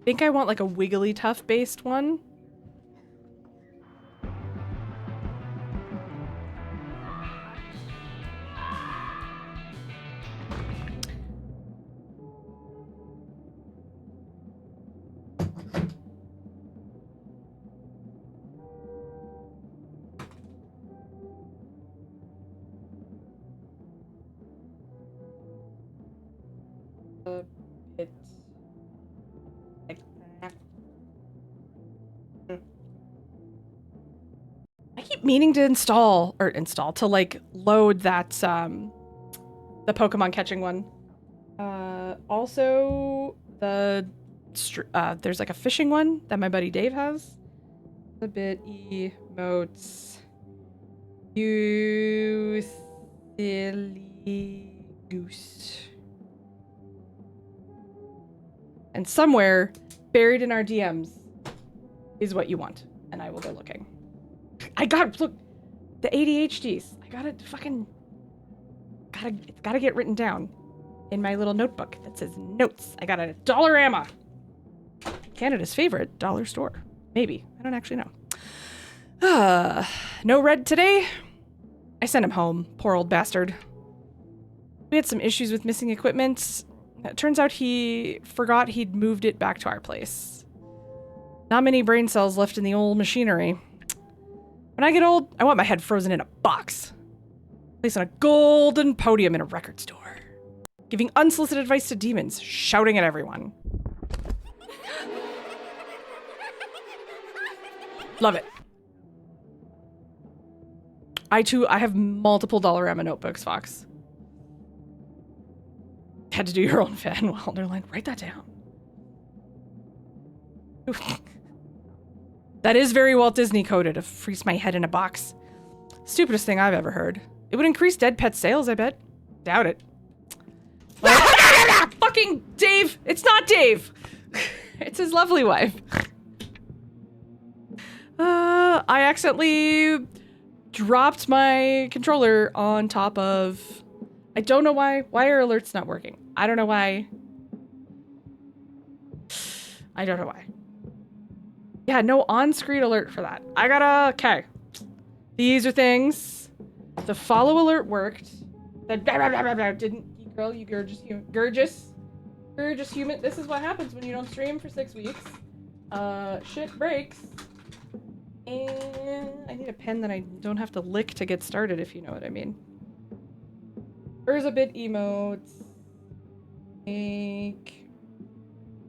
[SPEAKER 1] I think I want like a Wigglytuff based one. It's like that. I keep meaning to to like load that the Pokemon catching one. Also there's like a fishing one that my buddy Dave has. A bit emotes. You silly goose. And somewhere buried in our DMs is what you want. And I will go looking. Look, the ADHDs. It's gotta get written down in my little notebook that says notes. I got a Dollarama. Canada's favorite dollar store. Maybe. I don't actually know. No Red today. I sent him home. Poor old bastard. We had some issues with missing equipment. It turns out he forgot he'd moved it back to our place. Not many brain cells left in the old machinery. When I get old, I want my head frozen in a box. Placed on a golden podium in a record store. Giving unsolicited advice to demons, shouting at everyone. Love it. I have multiple Dollarama notebooks, Fox. Had to do your own fan Wonderland. Write that down. That is very Walt Disney coded, to freeze my head in a box. Stupidest thing I've ever heard. It would increase dead pet sales, I bet. Doubt it. Fucking Dave! It's not Dave! It's his lovely wife. I accidentally dropped my controller on top of... I don't know why. Why are alerts not working? I don't know why. I don't know why. Yeah, no on-screen alert for that. Okay. These are things. The follow alert worked. The didn't. Girl, you gorgeous human. Gorgeous human. This is what happens when you don't stream for 6 weeks. Shit breaks. And I need a pen that I don't have to lick to get started, if you know what I mean. There's a bit emotes.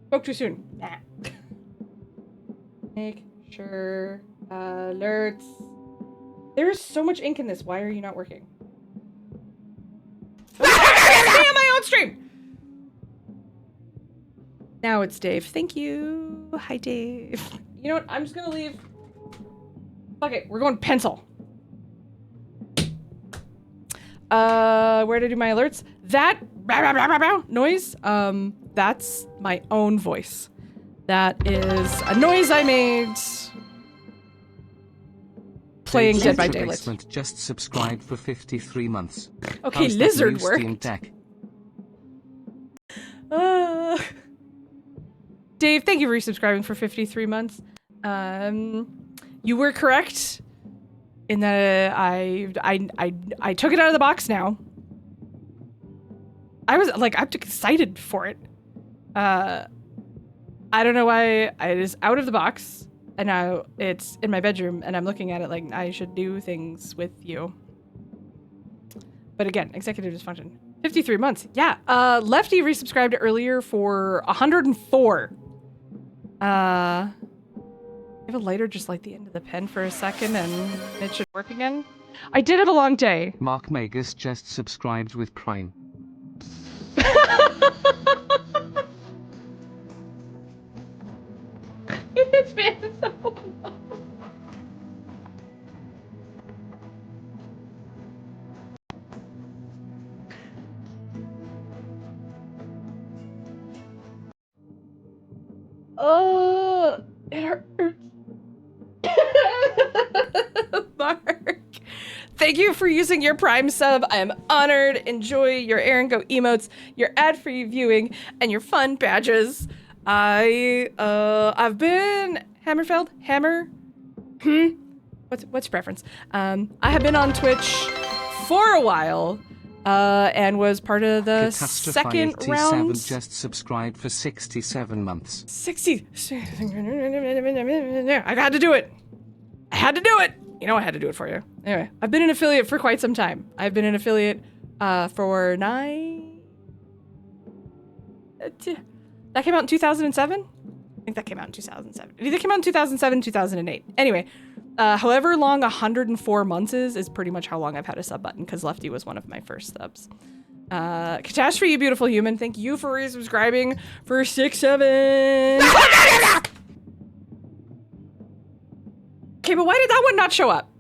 [SPEAKER 1] Spoke too soon. Nah. Make sure alerts. There is so much ink in this. Why are you not working? Stay on my own stream. Now it's Dave. Thank you. Hi, Dave. You know what? I'm just gonna leave. Fuck it. We're going pencil. Where to do my alerts? That noise, that's my own voice. That is a noise I made playing Dead by Daylight.
[SPEAKER 2] Just subscribed for 53 months.
[SPEAKER 1] Okay,
[SPEAKER 2] How's
[SPEAKER 1] lizard
[SPEAKER 2] that new
[SPEAKER 1] work.
[SPEAKER 2] Steam Deck?
[SPEAKER 1] Dave, thank you for resubscribing for 53 months. You were correct in that I took it out of the box now. I was like, I'm excited for it. I don't know why it is out of the box and now it's in my bedroom and I'm looking at it like I should do things with you. But again, executive dysfunction. 53 months. Yeah. Lefty resubscribed earlier for 104. You have a lighter, just light the end of the pen for a second and it should work again. I did have a long day.
[SPEAKER 2] Mark Magus just subscribed with Prime.
[SPEAKER 1] It's been so long. Oh, it hurts. Mark, thank you for using your Prime sub. I am honored. Enjoy your Aaron Go emotes, your ad-free viewing, and your fun badges. I've been Hammer. What's your preference? I have been on Twitch for a while. And was part of the second round.
[SPEAKER 2] Just subscribed for 67 months.
[SPEAKER 1] 60. I had to do it. I had to do it. You know I had to do it for you. Anyway, I've been an affiliate for quite some time. I've been an affiliate for 9... That came out in 2007? I think that came out in 2007. It either came out in 2007, 2008. Anyway, however long 104 months is pretty much how long I've had a sub button, because Lefty was one of my first subs. Catastrophe, you beautiful human. Thank you for resubscribing for 6-7. Okay, but why did that one not show up?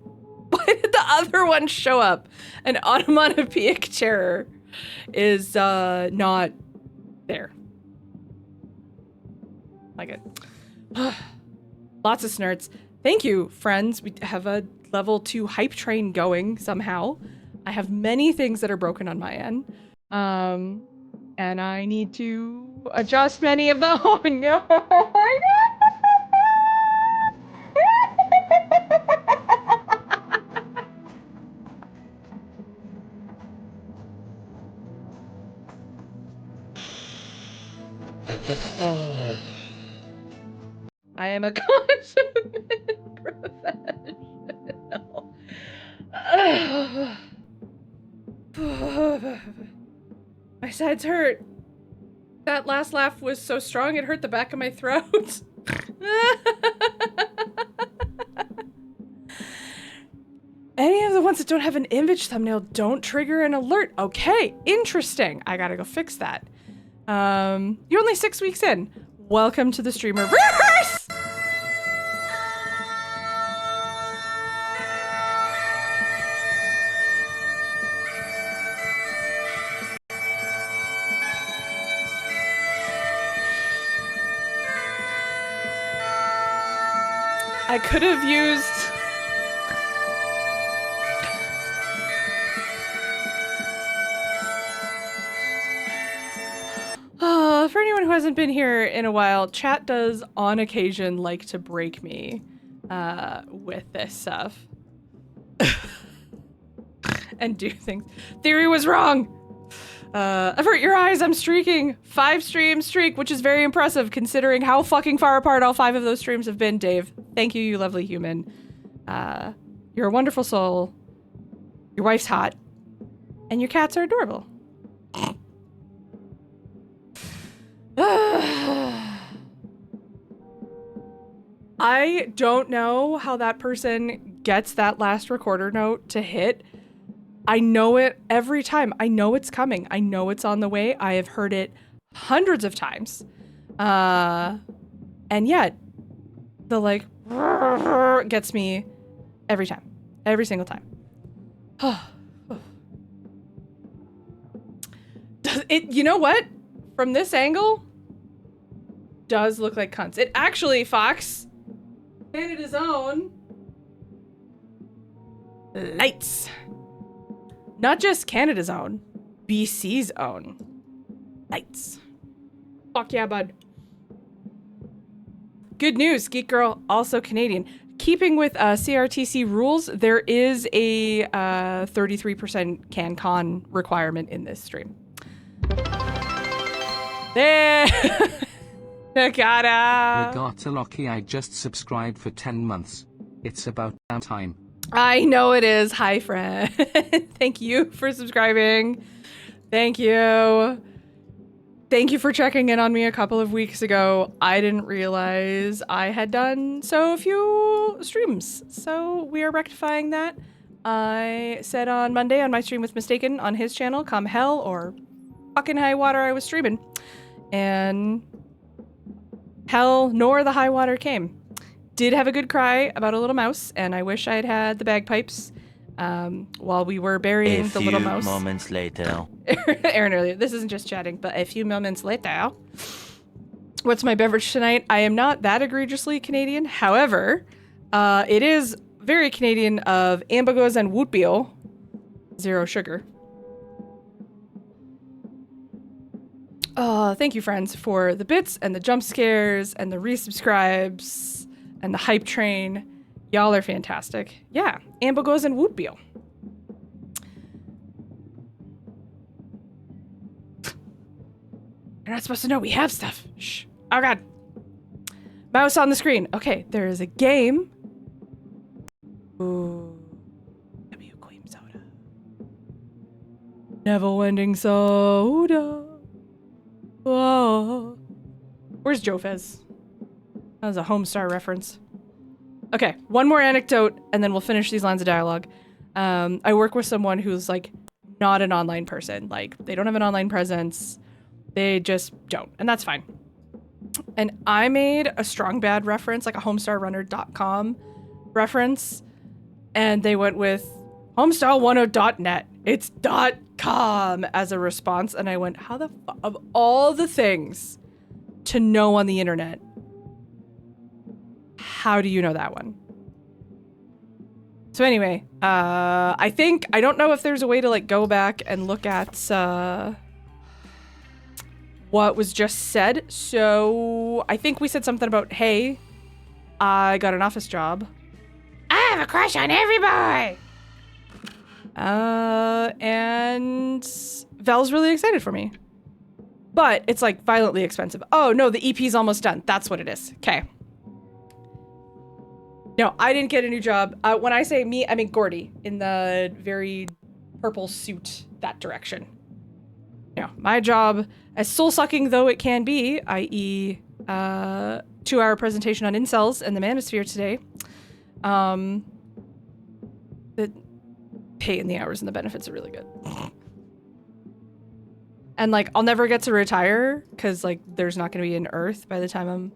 [SPEAKER 1] Why did the other one show up? An onomatopoeic terror is not there. Like it. Lots of snurts. Thank you, friends. We have a level 2 hype train going somehow. I have many things that are broken on my end. And I need to adjust many of them. Oh no! I am a consummate professional. My sides hurt. That last laugh was so strong it hurt the back of my throat. Any of the ones that don't have an image thumbnail don't trigger an alert. Okay, interesting. I gotta go fix that. You're only 6 weeks in. Welcome to the streamer reverse! I could have used... for anyone who hasn't been here in a while, chat does on occasion like to break me with this stuff. And do things. Theory was wrong! Avert your eyes, I'm streaking. 5 stream streak, which is very impressive considering how fucking far apart all 5 of those streams have been, Dave. Thank you, you lovely human. You're a wonderful soul. Your wife's hot. And your cats are adorable. I don't know how that person gets that last recorder note to hit. I know it every time. I know it's coming. I know it's on the way. I have heard it hundreds of times. And yet, the like gets me every time. Every single time. Does it, you know what? From this angle, does look like cunts. It actually, Fox, Canada's own lights. Not just Canada's own, BC's own lights. Fuck yeah, bud. good news, Geek Girl, also Canadian. Keeping with CRTC rules, there is a 33% CanCon requirement in this stream. There! Nagata!
[SPEAKER 2] Nagata Loki, I just subscribed for 10 months. It's about damn time.
[SPEAKER 1] I know it is. Hi, friend. Thank you for subscribing. Thank you. Thank you for checking in on me a couple of weeks ago. I didn't realize I had done so few streams, so we are rectifying that. I said on Monday on my stream with Mistaken on his channel, come hell or fucking high water, I was streaming. And hell nor the high water came. Did have a good cry about a little mouse, and I wish I had had the bagpipes while we were burying the little mouse.
[SPEAKER 6] A few moments later.
[SPEAKER 1] Aaron earlier, this isn't just chatting, but a few moments later. What's my beverage tonight? I am not that egregiously Canadian. However, it is very Canadian of Ambigos and Wootbio. 0 sugar. Thank you, friends, for the bits and the jump scares and the resubscribes and the hype train. Y'all are fantastic. Yeah, Ambigos and Wootbio. You're not supposed to know we have stuff. Shh. Oh, God. Mouse on the screen. Okay, there is a game. Ooh. W cream soda. Never-ending soda. Whoa. Where's Jofez? That was a Homestar reference. Okay, one more anecdote, and then we'll finish these lines of dialogue. I work with someone who's, like, not an online person. Like, they don't have an online presence. They just don't, and that's fine. And I made a strong bad reference, like a homestarrunner.com reference, and they went with homestar10.net. It's .com as a response, and I went, how the fuck, of all the things to know on the internet, how do you know that one? So anyway, I don't know if there's a way to like go back and look at what was just said. So I think we said something about, hey, I got an office job.
[SPEAKER 3] I have a crush on everybody.
[SPEAKER 1] And Vel's really excited for me. But it's like violently expensive. Oh no, the EP's almost done. That's what it is. Okay. No, I didn't get a new job. When I say me, I mean Gordy in the very purple suit, that direction. Yeah, my job, as soul-sucking though it can be, i.e. 2-hour presentation on incels and the manosphere today, the pay and the hours and the benefits are really good. And like, I'll never get to retire because like there's not going to be an Earth by the time I'm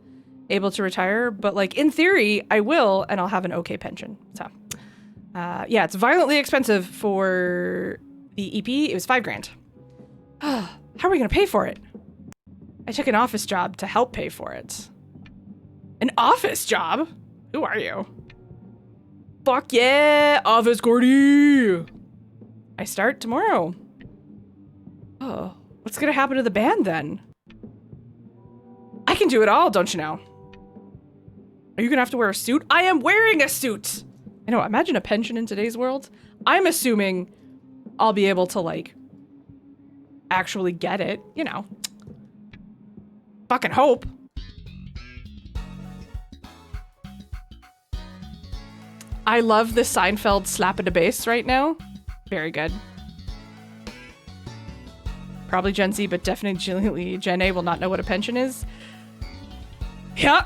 [SPEAKER 1] able to retire, but like in theory I will, and I'll have an okay pension. So yeah, it's violently expensive for the EP. It was $5,000. How are we gonna pay for it? I took an office job to help pay for it. An office job? Who are you? Fuck yeah, Office Gordy! I start tomorrow. Oh, what's gonna happen to the band then? I can do it all, don't you know? Are you gonna have to wear a suit? I am wearing a suit! I know, imagine a pension in today's world. I'm assuming I'll be able to, like, actually get it, you know. Fucking hope. I love the Seinfeld slap at a bass right now. Very good. Probably Gen Z, but definitely Gen A will not know what a pension is. Yeah.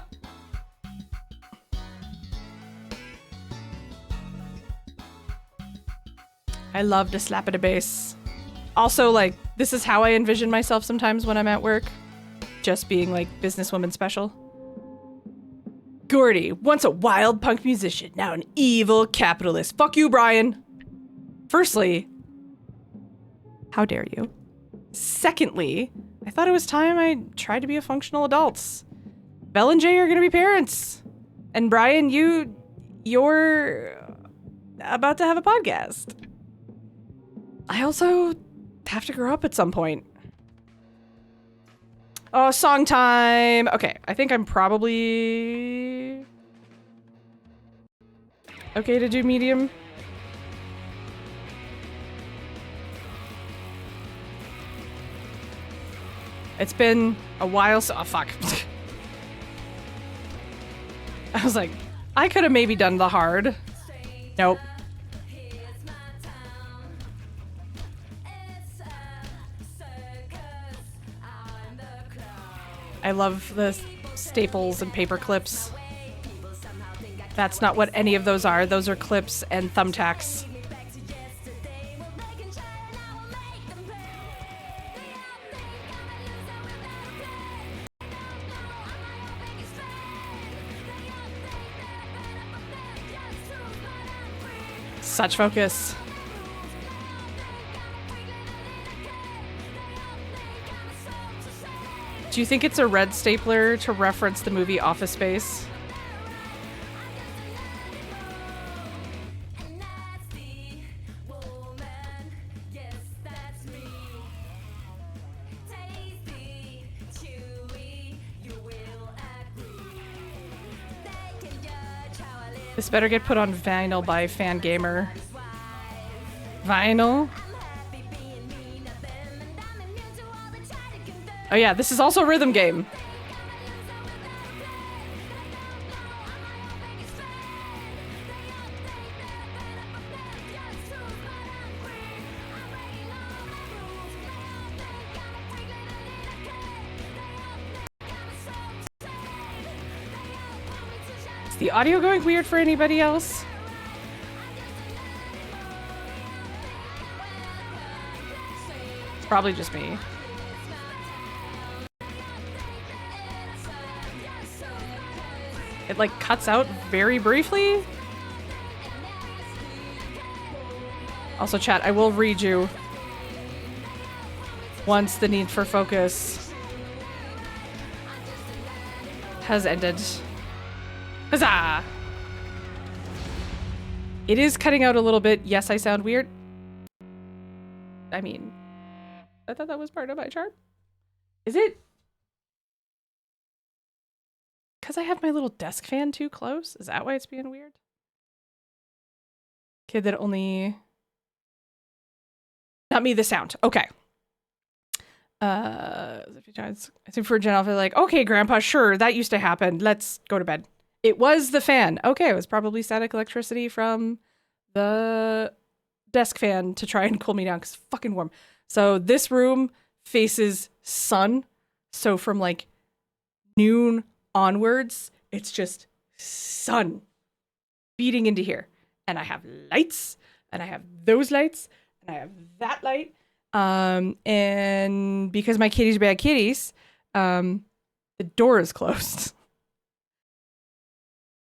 [SPEAKER 1] I love to slap at a bass. Also, like, this is how I envision myself sometimes when I'm at work. Just being, like, businesswoman special. Gordy, once a wild punk musician, now an evil capitalist. Fuck you, Brian. Firstly, how dare you? Secondly, I thought it was time I tried to be a functional adult. Belle and Jay are gonna be parents. And Brian, you're about to have a podcast. I also have to grow up at some point. Oh, song time. Okay, I think I'm probably okay to do medium. It's been a while, so oh fuck. I was like, I could have maybe done the hard. Nope. I love the staples and paper clips. That's not what any of those are. Those are clips and thumbtacks. Such focus. Do you think it's a red stapler to reference the movie Office Space? This better get put on vinyl by Fangamer. Vinyl? Oh yeah, this is also a rhythm game. Is the audio going weird for anybody else? It's probably just me. It like cuts out very briefly. Also, chat, I will read you once the need for focus has ended. Huzzah! It is cutting out a little bit. Yes, I sound weird. I mean, I thought that was part of my chart. Is it? Because I have my little desk fan too close? Is that why it's being weird? Kid that only... Not me, the sound. Okay. I think for Jen, I'll be like, okay, Grandpa, sure, that used to happen. Let's go to bed. It was the fan. Okay, it was probably static electricity from the desk fan to try and cool me down because it's fucking warm. So this room faces sun. So from like noon onwards, it's just sun beating into here. And I have lights, and I have those lights, and I have that light. And because my kitties are bad kitties, the door is closed.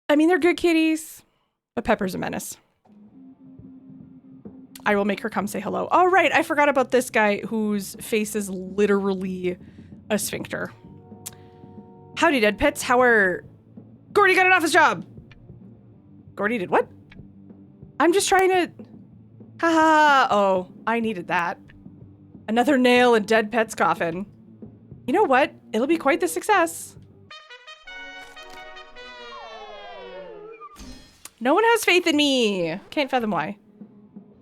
[SPEAKER 1] I mean, they're good kitties, but Pepper's a menace. I will make her come say hello. All right, I forgot about this guy whose face is literally a sphincter. Howdy, dead pets. How are... Gordy got an office job! Gordy did what? I'm just trying to... Haha. Oh, I needed that. Another nail in dead pet's coffin. You know what? It'll be quite the success. No one has faith in me. Can't fathom why.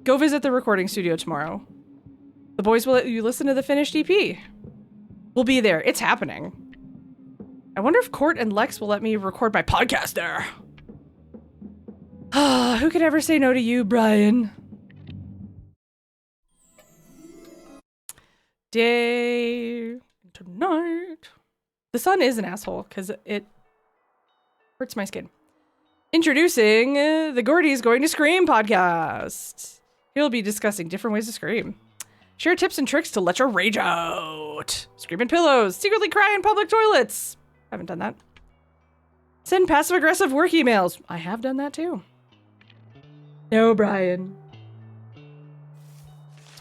[SPEAKER 1] Go visit the recording studio tomorrow. The boys will let you listen to the finished EP. We'll be there. It's happening. I wonder if Court and Lex will let me record my podcast there. Who could ever say no to you, Brian? Day tonight. The sun is an asshole because it hurts my skin. Introducing the Gordy's Going to Scream podcast. He'll be discussing different ways to scream. Share tips and tricks to let your rage out. Scream in pillows. Secretly cry in public toilets. Haven't done that. Send passive-aggressive work emails. I have done that too. No, Brian.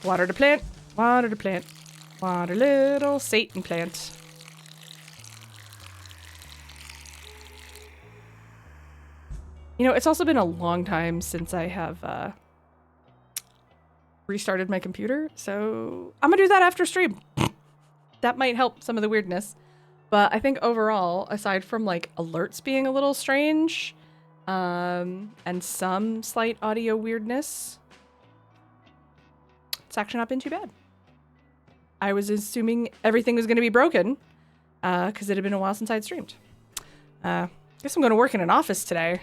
[SPEAKER 1] Water to plant. Water to plant. Water little Satan plant. You know, it's also been a long time since I have restarted my computer, so I'm gonna do that after stream. That might help some of the weirdness. But I think overall, aside from like alerts being a little strange, and some slight audio weirdness, it's actually not been too bad. I was assuming everything was going to be broken, because it had been a while since I'd streamed. Guess I'm going to work in an office today.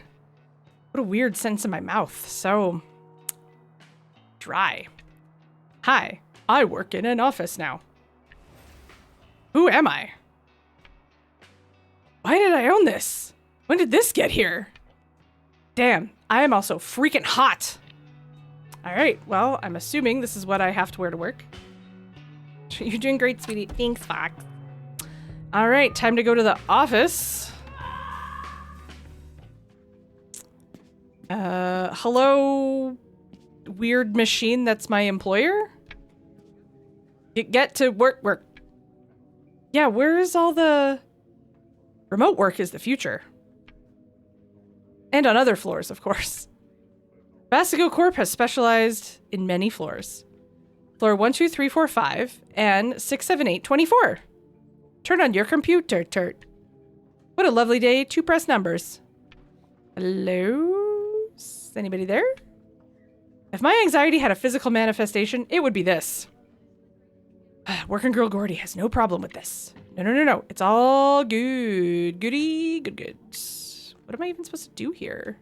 [SPEAKER 1] What a weird sense in my mouth. So dry. Hi, I work in an office now. Who am I? Why did I own this? When did this get here? Damn, I am also freaking hot. All right, well, I'm assuming this is what I have to wear to work. You're doing great, sweetie. Thanks, Fox. All right, time to go to the office. Hello, weird machine that's my employer? Get to work. Yeah, where is all the... Remote work is the future. And on other floors, of course. Bastigo Corp has specialized in many floors. Floor 1, 2, 3, 4, 5, and 6, 7, 8, 24. Turn on your computer, Turt. What a lovely day to press numbers. Hello? Is anybody there? If my anxiety had a physical manifestation, it would be this. Working Girl Gordy has no problem with this. No. It's all good. Goody, good. What am I even supposed to do here?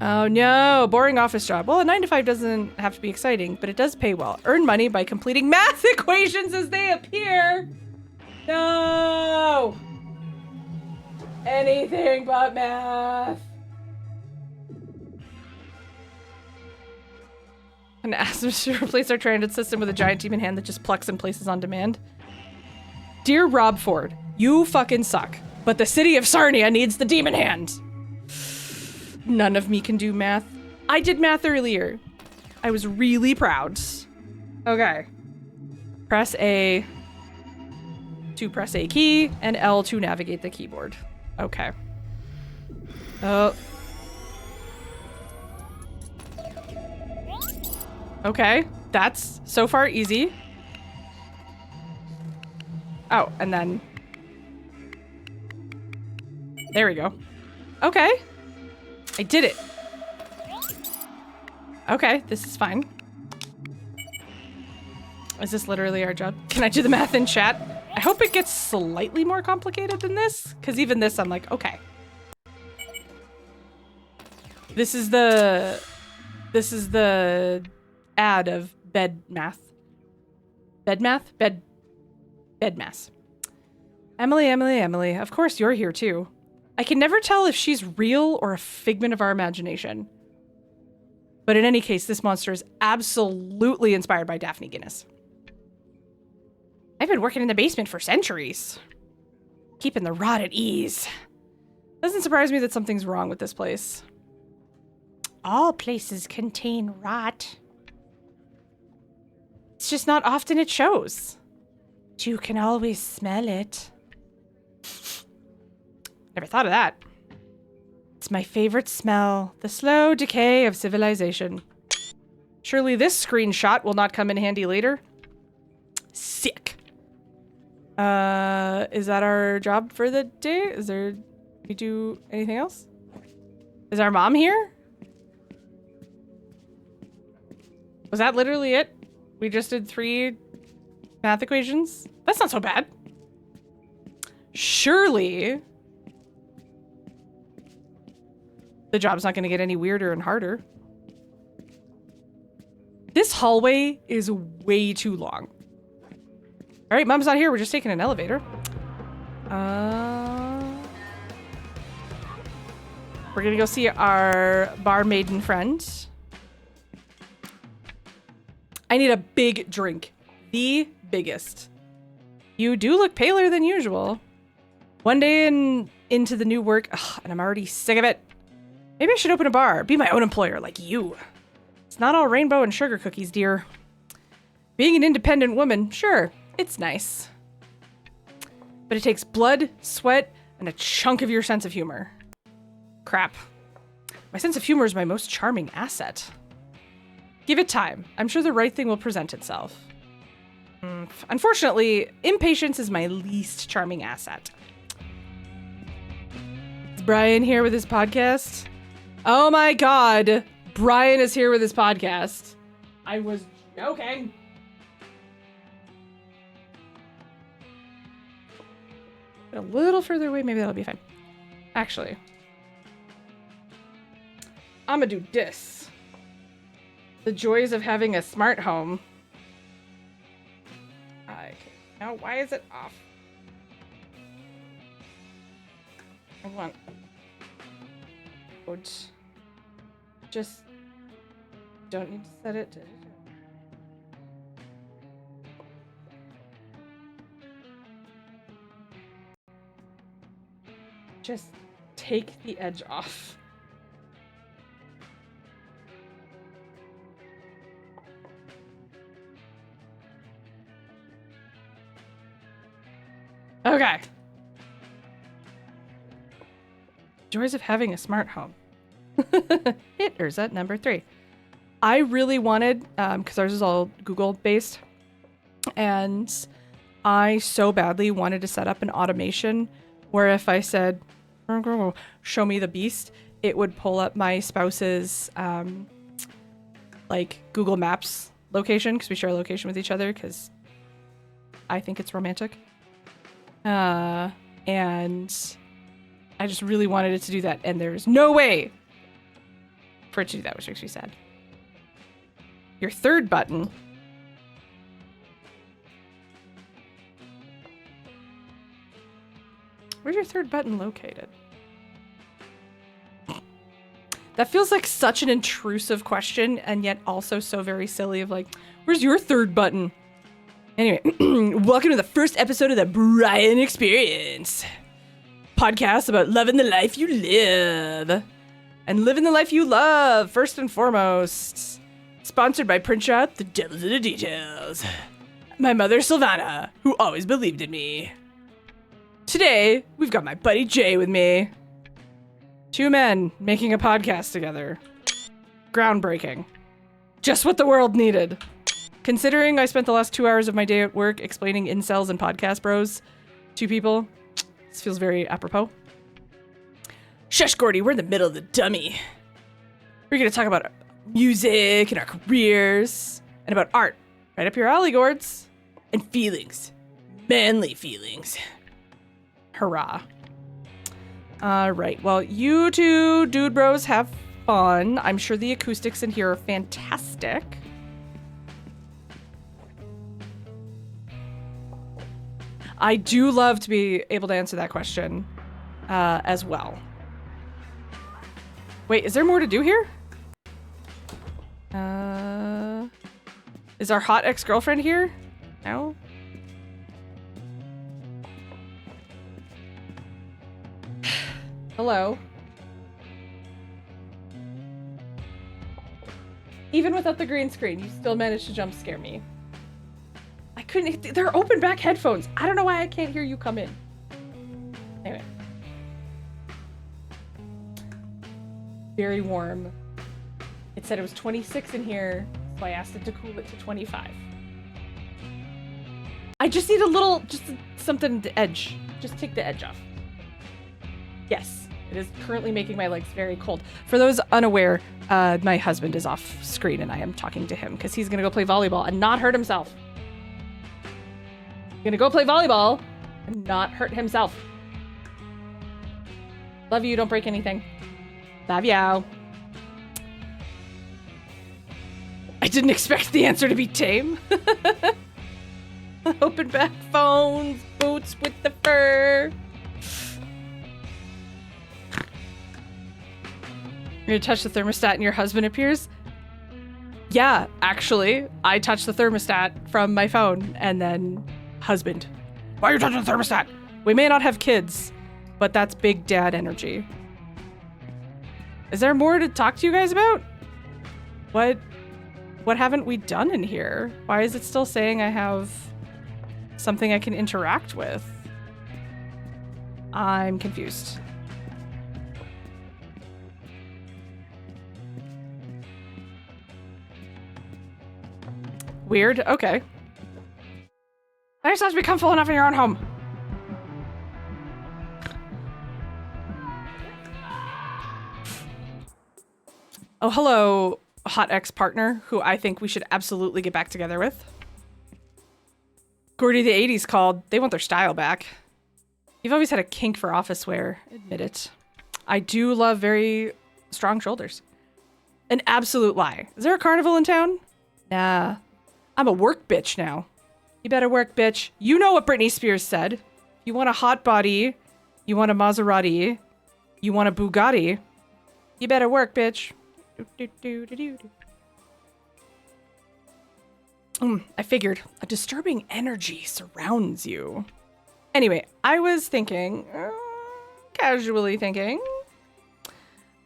[SPEAKER 1] Oh no, boring office job. Well, a 9 to 5 doesn't have to be exciting, but it does pay well. Earn money by completing math equations as they appear. No! Anything but math. And ask us to replace our transit system with a giant demon hand that just plucks and places on demand. Dear Rob Ford, you fucking suck, but the city of Sarnia needs the demon hand. None of me can do math. I did math earlier. I was really proud. Okay. Press A to press a key and L to navigate the keyboard. Okay. Oh. Okay, that's so far easy. Oh, and then... There we go. Okay. I did it. Okay, this is fine. Is this literally our job? Can I do the math in chat? I hope it gets slightly more complicated than this, because even this, I'm like, okay. This is the ad of bed math. Bed math? Bed math. Emily, of course you're here too. I can never tell if she's real or a figment of our imagination. But in any case, this monster is absolutely inspired by Daphne Guinness. I've been working in the basement for centuries. Keeping the rot at ease. Doesn't surprise me that something's wrong with this place.
[SPEAKER 3] All places contain rot.
[SPEAKER 1] It's just not often it shows.
[SPEAKER 3] But you can always smell it.
[SPEAKER 1] Never thought of that. It's my favorite smell. The slow decay of civilization. Surely this screenshot will not come in handy later. Sick. Is that our job for the day? Is there... we do anything else? Is our mom here? Was that literally it? We just did 3 math equations? That's not so bad. Surely the job's not going to get any weirder and harder. This hallway is way too long. All right, mom's not here. We're just taking an elevator. We're going to go see our bar maiden friend. I need a big drink. The biggest. You do look paler than usual. One day into the new work, and I'm already sick of it. Maybe I should open a bar, be my own employer like you. It's not all rainbow and sugar cookies, dear. Being an independent woman, sure, it's nice. But it takes blood, sweat, and a chunk of your sense of humor. Crap. My sense of humor is my most charming asset. Give it time. I'm sure the right thing will present itself. Unfortunately, impatience is my least charming asset. Is Brian here with his podcast? Oh my god. Brian is here with his podcast. I was joking. A little further away, maybe that'll be fine. Actually, I'm gonna do this. The joys of having a smart home. Okay. Now, why is it off? I want. Just don't need to set it to. Just take the edge off. Okay. Joys of having a smart home. Hit Urza number 3. I really wanted, because ours is all Google based, and I so badly wanted to set up an automation where if I said, show me the beast, it would pull up my spouse's like Google Maps location, because we share a location with each other, because I think it's romantic. And I just really wanted it to do that, and there's no way for it to do that, which makes me sad. Your third button. Where's your third button located? That feels like such an intrusive question, and yet also so very silly of like, where's your third button? Anyway, welcome to the first episode of the Brian Experience. Podcast about loving the life you live. And living the life you love, first and foremost. Sponsored by Printshot, the devil's in the details. My mother, Sylvana, who always believed in me. Today, we've got my buddy Jay with me. 2 men making a podcast together. Groundbreaking. Just what the world needed. Considering I spent the last 2 hours of my day at work explaining incels and podcast bros to people, this feels very apropos. Shush, Gordy, we're in the middle of the dummy. We're going to talk about music and our careers and about art. Right up your alley, Gords. And feelings. Manly feelings. Hurrah. Alright, well, you two dude bros have fun. I'm sure the acoustics in here are fantastic. I do love to be able to answer that question as well. Wait, is there more to do here? Is our hot ex-girlfriend here? No? Hello? Even without the green screen, you still managed to jump scare me. I couldn't. They're open back headphones. I don't know why I can't hear you come in. Anyway. Very warm. It said it was 26 in here, so I asked it to cool it to 25. I just need a little, just something to edge. Just take the edge off. Yes, it is currently making my legs very cold. For those unaware, my husband is off screen and I am talking to him because he's going to go play volleyball and not hurt himself. He's going to go play volleyball and not hurt himself. Love you, don't break anything. Love you. I didn't expect the answer to be tame. Open back phones, boots with the fur. You're gonna touch the thermostat and your husband appears? Yeah, actually, I touched the thermostat from my phone and then husband. Why are you touching the thermostat? We may not have kids, but that's big dad energy. Is there more to talk to you guys about? What haven't we done in here? Why is it still saying I have something I can interact with? I'm confused. Weird. Okay. yourself to become full enough in your own home. Oh, hello, hot ex-partner, who I think we should absolutely get back together with. Gordy the 80s called. They want their style back. You've always had a kink for office wear. Admit it. I do love very strong shoulders. An absolute lie. Is there a carnival in town? Nah. I'm a work bitch now. You better work, bitch. You know what Britney Spears said. You want a hot body. You want a Maserati. You want a Bugatti. You better work, bitch. I figured a disturbing energy surrounds you. Anyway, I was thinking, casually thinking,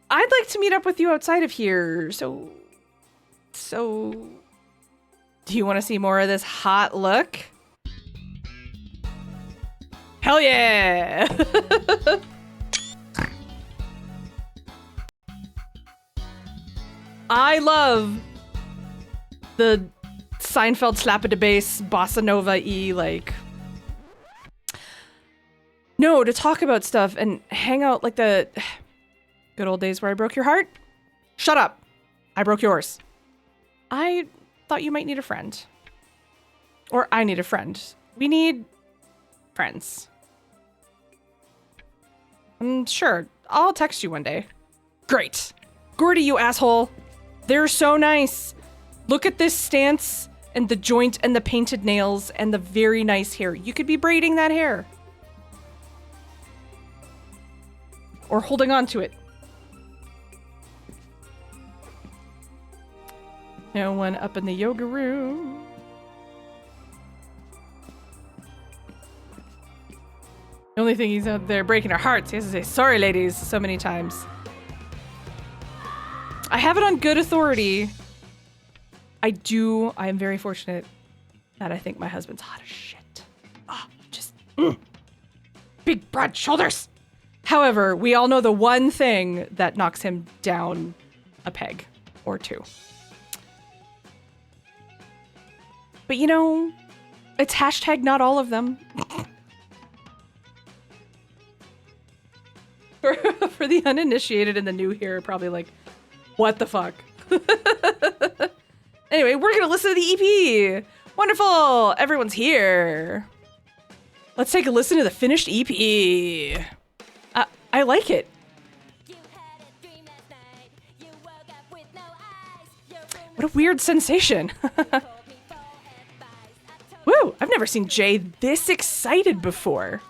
[SPEAKER 1] I'd like to meet up with you outside of here. So, do you want to see more of this hot look? Hell yeah! I love the Seinfeld slap at the bass, bossa nova-y, like... No, to talk about stuff and hang out like the good old days where I broke your heart? Shut up. I broke yours. I thought you might need a friend. Or I need a friend. We need friends. Sure, I'll text you one day. Great. Gordy, you asshole. They're so nice. Look at this stance and the joint and the painted nails and the very nice hair. You could be braiding that hair. Or holding on to it. No one up in the yoga room. The only thing he's out there breaking our hearts. He has to say, sorry, ladies, so many times. I have it on good authority. I am very fortunate that I think my husband's hot as shit. Big broad shoulders. However, we all know the one thing that knocks him down a peg or two. But you know, it's hashtag not all of them. For the uninitiated and the new here, probably like, what the fuck? Anyway, we're gonna listen to the EP. Wonderful, everyone's here. Let's take a listen to the finished EP. I like it. What a weird sensation. Woo, I've never seen Jay this excited before.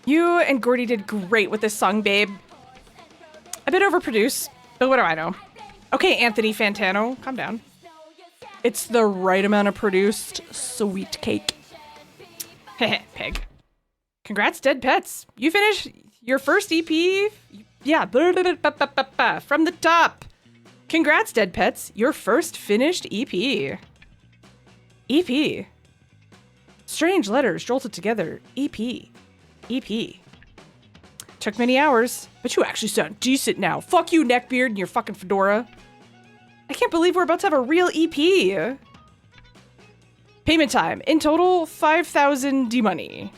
[SPEAKER 1] You and Gordy did great with this song, babe. A bit overproduced, but what do I know? Okay, Anthony Fantano, calm down. It's the right amount of produced sweet cake. Heh, pig. Congrats, Dead Pets. You finished your first EP? Yeah, from the top. Congrats, Dead Pets. Your first finished EP. EP. Strange letters jolted together. EP. EP. Took many hours, but you actually sound decent now. Fuck you, neckbeard, and your fucking fedora. I can't believe we're about to have a real EP. Payment time. In total, 5,000 D-money.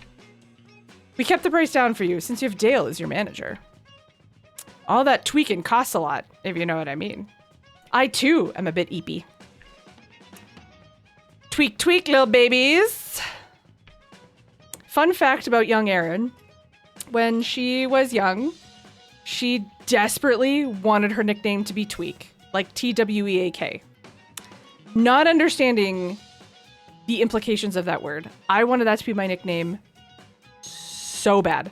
[SPEAKER 1] We kept the price down for you since you have Dale as your manager. All that tweaking costs a lot, if you know what I mean. I, too, am a bit EP. Tweak, tweak, little babies. Fun fact about young Erin. When she was young, she desperately wanted her nickname to be Tweak, like T-W-E-A-K. Not understanding the implications of that word, I wanted that to be my nickname so bad.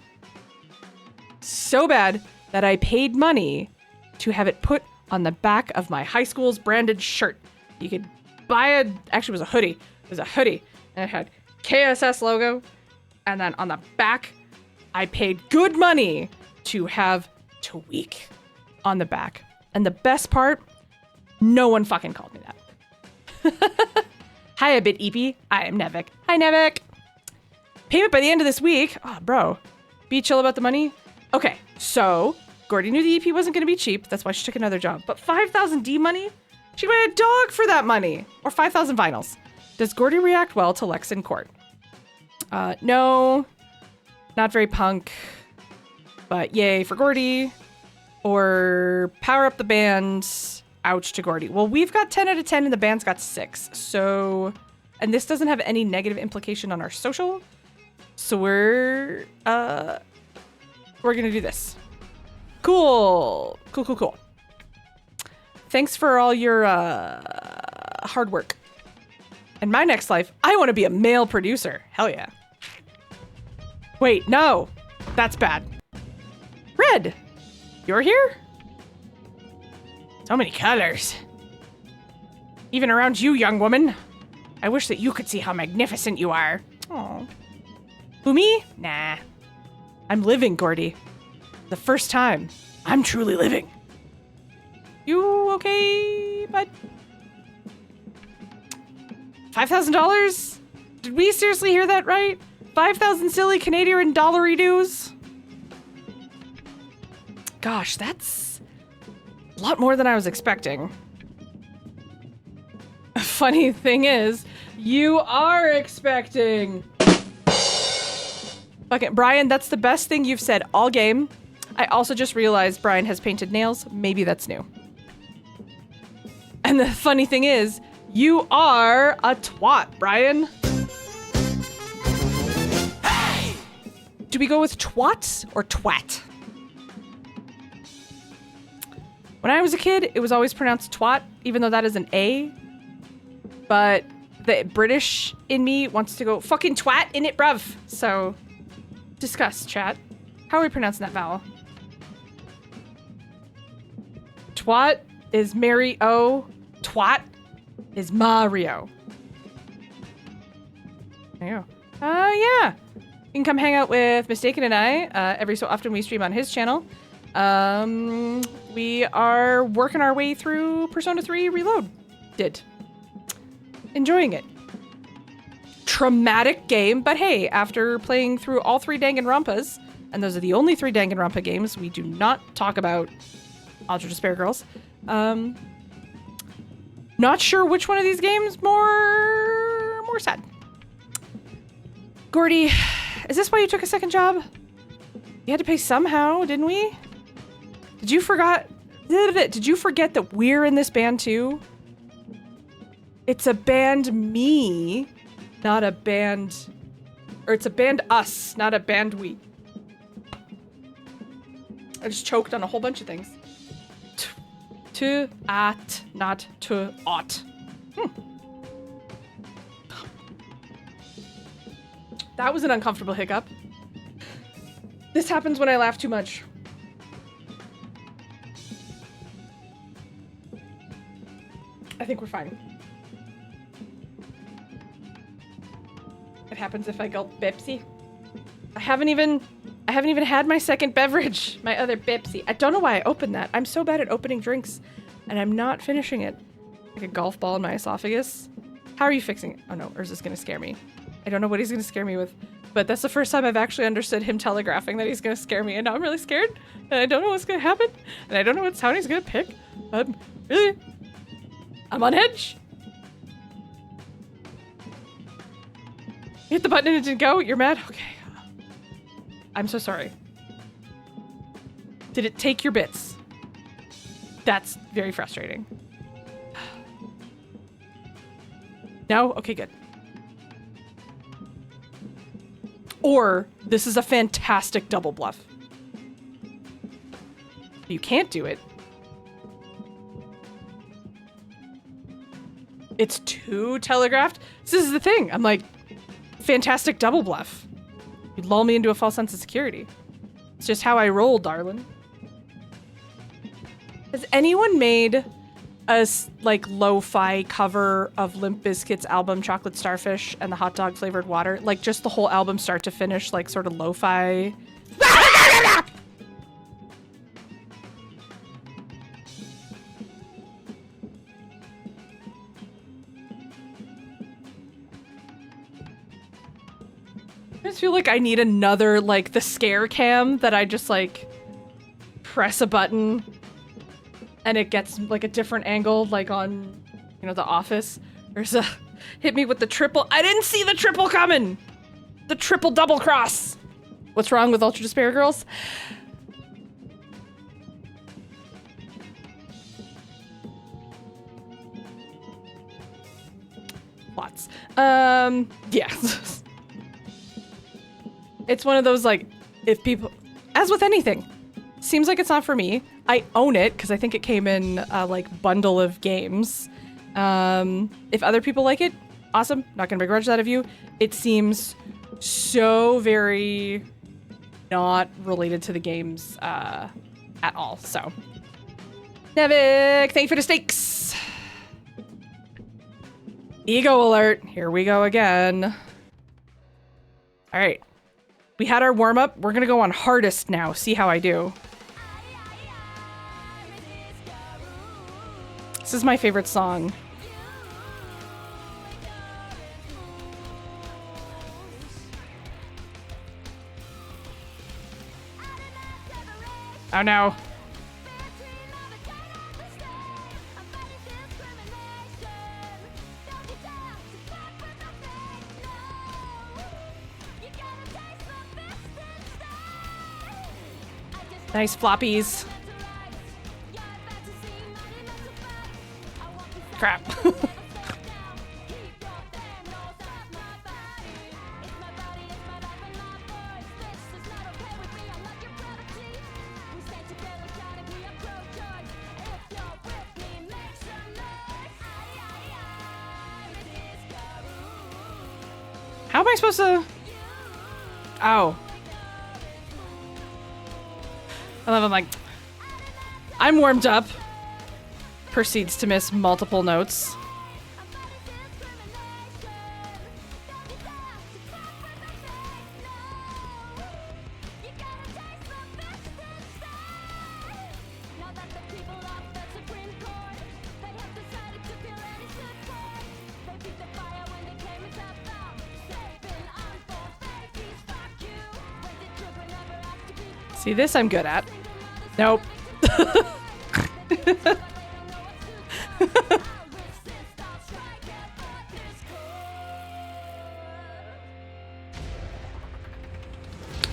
[SPEAKER 1] So bad that I paid money to have it put on the back of my high school's branded shirt. You could buy actually it was a hoodie. It was a hoodie and it had KSS logo. And then on the back, I paid good money to have Tweak on the back. And the best part, no one fucking called me that. Hi, a bit EP. I am Nevik. Hi, Nevik. Payment by the end of this week. Oh, bro. Be chill about the money. Okay, so Gordy knew the EP wasn't going to be cheap. That's why she took another job. But 5,000 D money? She'd buy a dog for that money. Or 5,000 vinyls. Does Gordy react well to Lex in court? No. Not very punk. But yay for Gordy. Or power up the band. Ouch to Gordy. Well, we've got 10 out of 10 and the band's got 6. So, and this doesn't have any negative implication on our social. So we're gonna do this. Cool. Cool. Thanks for all your hard work. In my next life, I want to be a male producer. Hell yeah. Wait, no. That's bad. Red, you're here? So many colors. Even around you, young woman. I wish that you could see how magnificent you are. Aw. Who, me? Nah. I'm living, Gordy. The first time. I'm truly living. You okay, bud? $5,000? Did we seriously hear that right? 5,000 silly Canadian dollary dues? Gosh, that's a lot more than I was expecting. Funny thing is, you are expecting. Fucking Brian, that's the best thing you've said all game. I also just realized Brian has painted nails. Maybe that's new. And the funny thing is, you are a twat, Brian. Hey! Do we go with twat or twat? When I was a kid, it was always pronounced twat, even though that is an A. But the British in me wants to go fucking twat in it, bruv. So, discuss, chat. How are we pronouncing that vowel? Twat is Mary O. Twat is Mario. There you go. Yeah. You can come hang out with Mistaken and I. Every so often we stream on his channel. We are working our way through Persona 3 Reload. Enjoying it. Traumatic game, but hey, after playing through all 3 Danganronpas, and those are the only 3 Danganronpa games we do not talk about Ultra Despair Girls. Not sure which one of these games more sad. Gordy, is this why you took a second job? You had to pay somehow, didn't we? Did you forget that we're in this band too? It's a band me, not a band, or it's a band us, not a band we. I just choked on a whole bunch of things. To at, not to ought. That was an uncomfortable hiccup. This happens when I laugh too much. I think we're fine. It happens if I gulp Pepsi. I haven't even had my second beverage, my other Pepsi. I don't know why I opened that. I'm so bad at opening drinks, and I'm not finishing it. Like a golf ball in my esophagus. How are you fixing it? Oh no, or is this gonna scare me? I don't know what he's gonna scare me with, but that's the first time I've actually understood him telegraphing that he's gonna scare me, and now I'm really scared, and I don't know what's gonna happen, and I don't know what sound he's gonna pick. Really, I'm on edge. You hit the button and it didn't go? You're mad? Okay. I'm so sorry. Did it take your bits? That's very frustrating. No? Okay, good. Or this is a fantastic double bluff. You can't do it. It's too telegraphed. This is the thing. I'm like, fantastic double bluff. You lull me into a false sense of security. It's just how I roll, darling. Has anyone made a like lo-fi cover of Limp Bizkit's album Chocolate Starfish and the hot dog flavored water? Like just the whole album start to finish, like sort of lo-fi. I just feel like I need another, like, the scare cam that I just, like, press a button and it gets, like, a different angle, like on, you know, The Office. Hit me with the triple. I didn't see the triple coming. The triple double cross. What's wrong with Ultra Despair Girls? Lots. Yeah. It's one of those, like, if people, as with anything, seems like it's not for me. I own it because I think it came in a, like, bundle of games. If other people like it, awesome. Not gonna begrudge that of you. It seems so very not related to the games at all. So, Nevik, thank you for the stakes. Ego alert. Here we go again. All right. We had our warm up. We're going to go on hardest now. See how I do. This is my favorite song. Oh no. Nice floppies. Crap. How am I supposed to... Oh. I love him like... I'm warmed up. Proceeds to miss multiple notes. See, this I'm good at. Nope.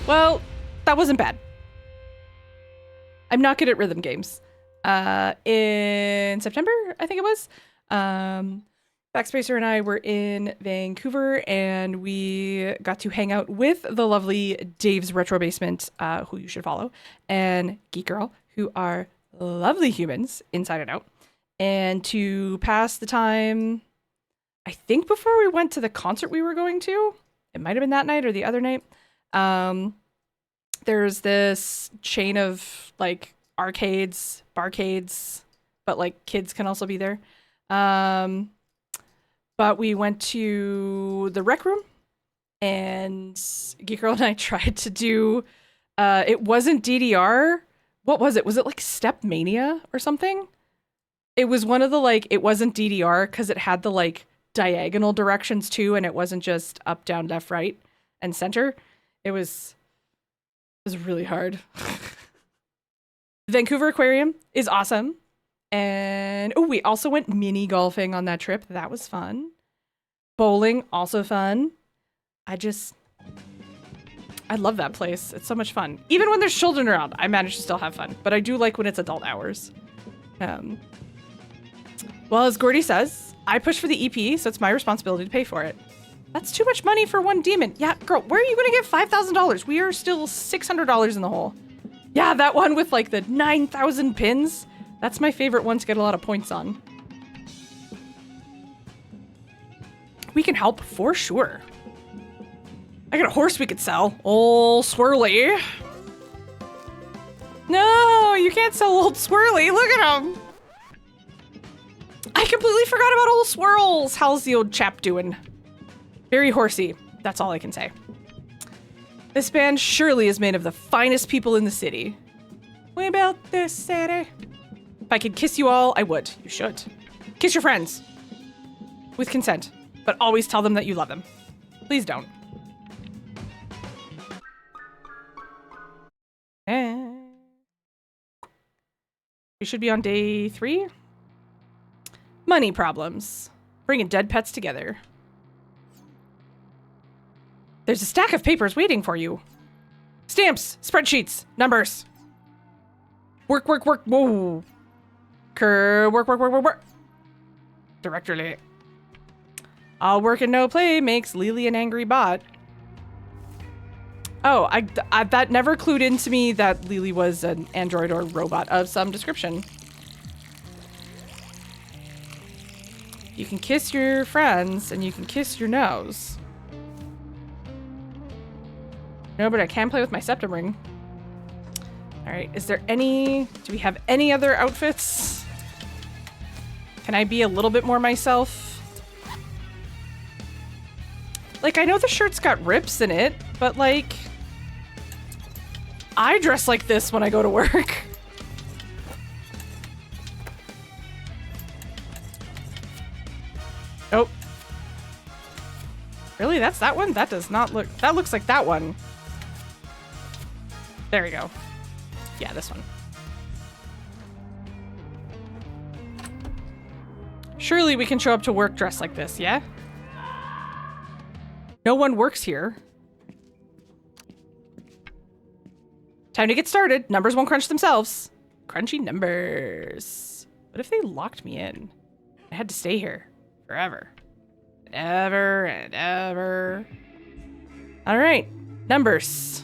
[SPEAKER 1] Well, that wasn't bad. I'm not good at rhythm games. In September, I think it was, Backspacer and I were in Vancouver, and we got to hang out with the lovely Dave's Retro Basement, who you should follow, and Geek Girl, who are lovely humans inside and out. And to pass the time, I think before we went to the concert we were going to, it might have been that night or the other night, there's this chain of like arcades, barcades, but like kids can also be there. But we went to the rec room, and Geek Girl and I tried to do, it wasn't DDR. What was it? Was it like Step Mania or something? It was one of the like, it wasn't DDR because it had the like diagonal directions too, and it wasn't just up, down, left, right, and center. It was really hard. Vancouver Aquarium is awesome. And oh, we also went mini golfing on that trip. That was fun. Bowling, also fun. I love that place. It's so much fun. Even when there's children around, I manage to still have fun. But I do like when it's adult hours. Well, as Gordy says, I push for the EP, so it's my responsibility to pay for it. That's too much money for one demon. Yeah, girl, where are you going to get $5,000? We are still $600 in the hole. Yeah, that one with like the 9,000 pins. That's my favorite one to get a lot of points on. We can help for sure. I got a horse we could sell. Old Swirly. No, you can't sell old Swirly. Look at him. I completely forgot about old Swirls. How's the old chap doing? Very horsey. That's all I can say. This band surely is made of the finest people in the city. We built this city. If I could kiss you all, I would. You should. Kiss your friends. With consent. But always tell them that you love them. Please don't. And we should be on day 3. Money problems. Bringing dead pets together. There's a stack of papers waiting for you. Stamps, spreadsheets, numbers. Work, work, work. Whoa. Work, work, work, work, work. Directorly. All work and no play makes Lily an angry bot. Oh, I that never clued into me that Lily was an android or robot of some description. You can kiss your friends and you can kiss your nose. No, but I can play with my septum ring. All right, is there any... Do we have any other outfits? Can I be a little bit more myself? Like, I know the shirt's got rips in it, but like... I dress like this when I go to work. Oh. Really? That's that one? That does not look... That looks like that one. There we go. Yeah, this one. Surely we can show up to work dressed like this, yeah? No one works here. Time to get started. Numbers won't crunch themselves. Crunchy numbers. What if they locked me in? I had to stay here forever. Ever and ever. All right. Numbers.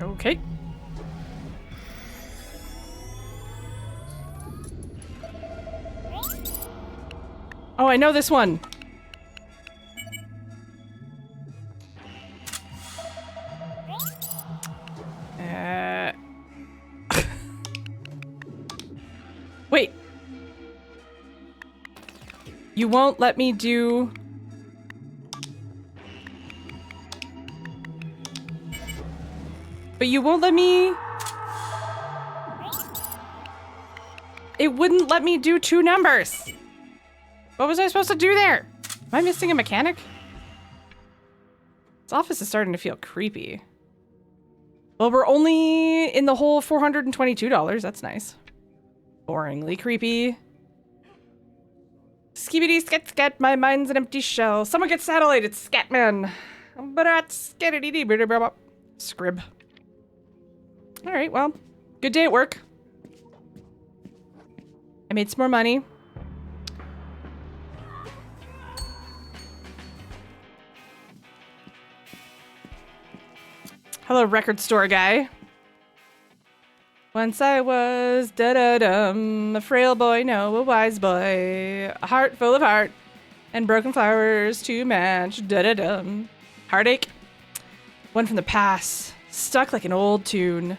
[SPEAKER 1] Okay. Oh, I know this one. Wait. You won't let me do... But you won't let me... It wouldn't let me do two numbers. What was I supposed to do there? Am I missing a mechanic? This office is starting to feel creepy. Well, we're only in the whole $422. That's nice. Boringly creepy. Skibidi scat scat, my mind's an empty shell. Someone get satellite, it's Scatman. Scrib. Alright, well, good day at work. I made some more money. Hello, record store guy. Once I was da-da-dum, a frail boy, no, a wise boy, a heart full of heart, and broken flowers to match, da-da-dum. Heartache, one from the past, stuck like an old tune,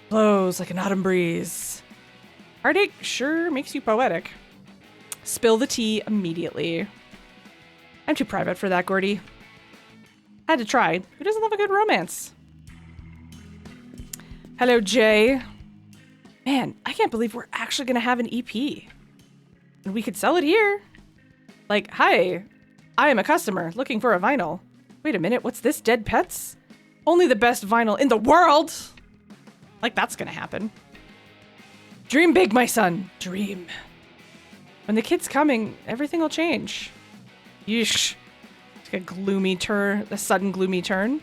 [SPEAKER 1] blows like an autumn breeze. Heartache sure makes you poetic. Spill the tea immediately. I'm too private for that, Gordy. Had to try. Who doesn't love a good romance? Hello, Jay. Man, I can't believe we're actually gonna have an EP. And we could sell it here. Like, hi, I am a customer looking for a vinyl. Wait a minute, what's this, Dead Pets? Only the best vinyl in the world! Like, that's gonna happen. Dream big, my son. Dream. When the kid's coming, everything will change. Yeesh. It's like a gloomy turn, a sudden gloomy turn.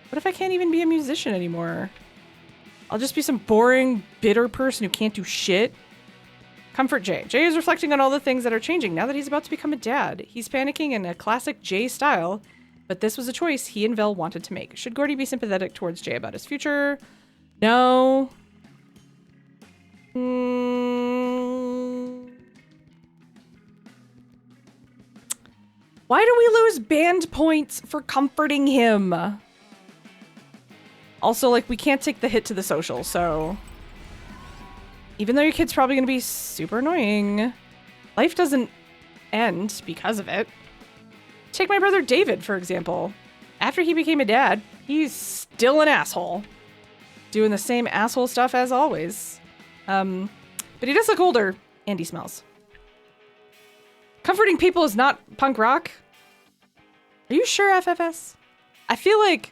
[SPEAKER 1] What if I can't even be a musician anymore? I'll just be some boring, bitter person who can't do shit. Comfort Jay. Jay is reflecting on all the things that are changing now that he's about to become a dad. He's panicking in a classic Jay style, but this was a choice he and Vel wanted to make. Should Gordy be sympathetic towards Jay about his future? No. Why do we lose band points for comforting him? Also, like, we can't take the hit to the social, so... Even though your kid's probably gonna be super annoying, life doesn't end because of it. Take my brother David, for example. After he became a dad, he's still an asshole. Doing the same asshole stuff as always. But he does look older, and he smells. Comforting people is not punk rock. Are you sure, FFS? I feel like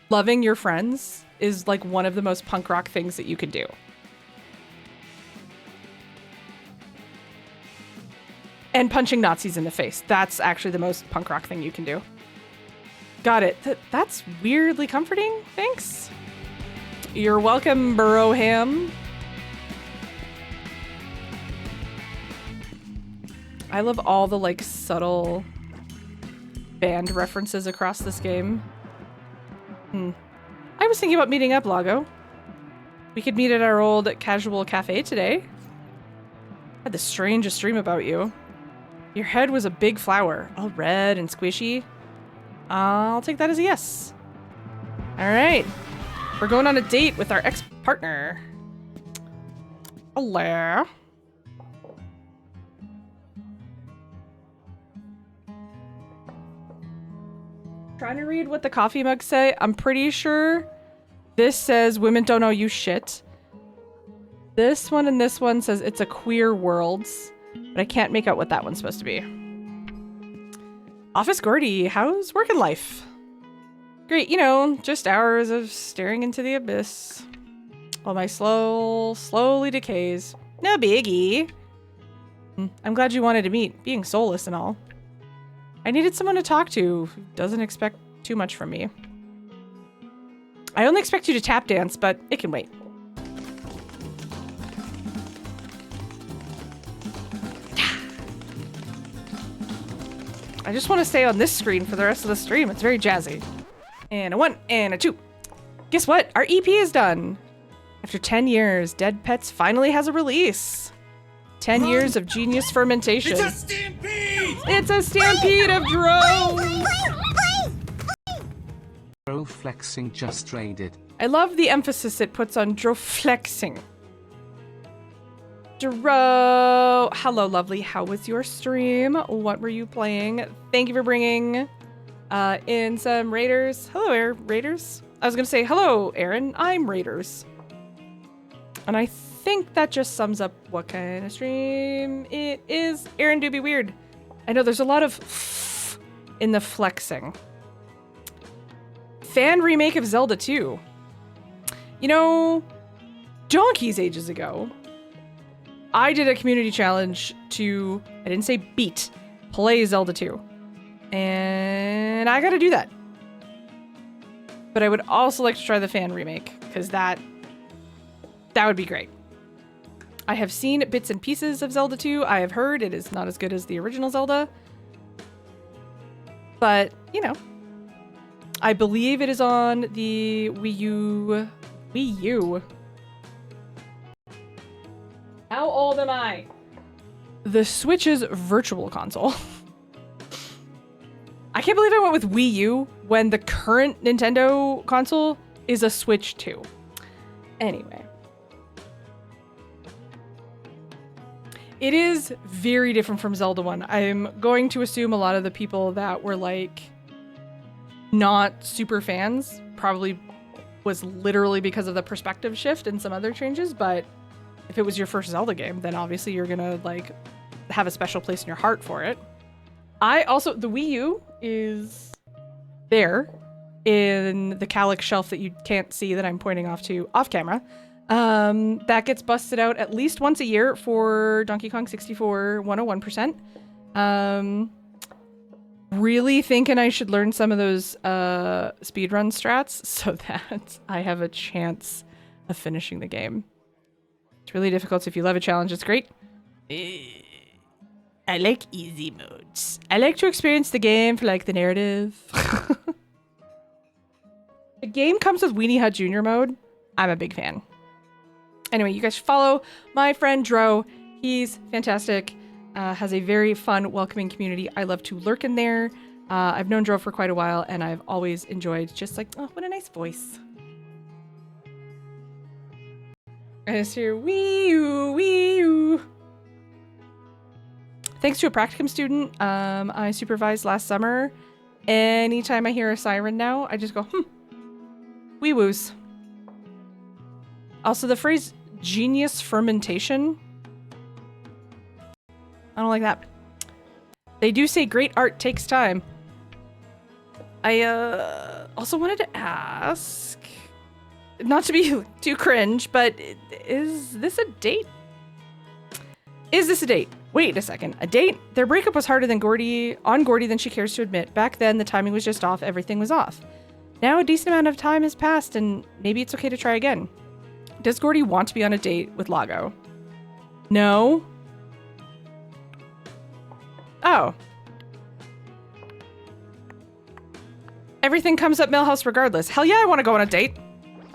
[SPEAKER 1] loving your friends is like one of the most punk rock things that you can do. And punching Nazis in the face. That's actually the most punk rock thing you can do. Got it. That's weirdly comforting. Thanks. You're welcome, Burrowham. I love all the like subtle band references across this game. I was thinking about meeting up, Lago. We could meet at our old casual cafe today. I had the strangest dream about you. Your head was a big flower, all red and squishy. I'll take that as a yes. All right. We're going on a date with our ex-partner. Hello. Trying to read what the coffee mugs say. I'm pretty sure this says women don't know you shit. This one and this one says it's a queer world, but I can't make out what that one's supposed to be. Office Gordy, how's working life? Great, you know, just hours of staring into the abyss while my slowly decays. No biggie. I'm glad you wanted to meet, being soulless and all. I needed someone to talk to who doesn't expect too much from me. I only expect you to tap dance, but it can wait. I just want to stay on this screen for the rest of the stream. It's very jazzy. And a 1 and a 2. Guess what? Our EP is done. After 10 years, Dead Pets finally has a release. 10 years of genius fermentation.
[SPEAKER 5] It's a stampede!
[SPEAKER 1] It's a stampede of drones!
[SPEAKER 2] Bro flexing just raided.
[SPEAKER 1] I love the emphasis it puts on droflexing. Dro, hello, lovely. How was your stream? What were you playing? Thank you for bringing in some raiders. Hello, raiders. I was gonna say hello, Aaron. I'm raiders, and I think that just sums up what kind of stream it is. Aaron, do be weird. I know there's a lot of in the flexing. Fan remake of Zelda 2. You know, donkeys ages ago, I did a community challenge to, I didn't say beat, play Zelda 2. And I gotta do that. But I would also like to try the fan remake, because that would be great. I have seen bits and pieces of Zelda 2. I have heard it is not as good as the original Zelda. But, you know, I believe it is on the Wii U. Wii U. How old am I? The Switch's virtual console. I can't believe I went with Wii U when the current Nintendo console is a Switch 2. Anyway. It is very different from Zelda 1. I'm going to assume a lot of the people that were like not super fans probably was literally because of the perspective shift and some other changes, but if it was your first Zelda game, then obviously you're gonna like have a special place in your heart for it. The Wii U is there in the Calyx shelf that you can't see that I'm pointing off to off camera. That gets busted out at least once a year for Donkey Kong 64 101%. Really thinking I should learn some of those speedrun strats so that I have a chance of finishing the game. It's really difficult. If you love a challenge, it's great. I like easy modes. I like to experience the game for like the narrative. The game comes with Weenie Hut Jr. mode. I'm a big fan. Anyway, you guys should follow my friend Dro. He's fantastic. Has a very fun, welcoming community. I love to lurk in there. I've known Dro for quite a while, and I've always enjoyed just like, oh, what a nice voice. I just hear wee oo, wee oo. Thanks to a practicum student I supervised last summer. Anytime I hear a siren now, I just go, wee woos. Also, the phrase genius fermentation. I don't like that. They do say great art takes time. I also wanted to ask, not to be too cringe, but is this a date? Is this a date? Wait a second. A date? Their breakup was harder than Gordy than she cares to admit. Back then, the timing was just off. Everything was off. Now a decent amount of time has passed, and maybe it's okay to try again. Does Gordy want to be on a date with Lago? No. Oh. Everything comes up Millhouse regardless. Hell yeah, I want to go on a date.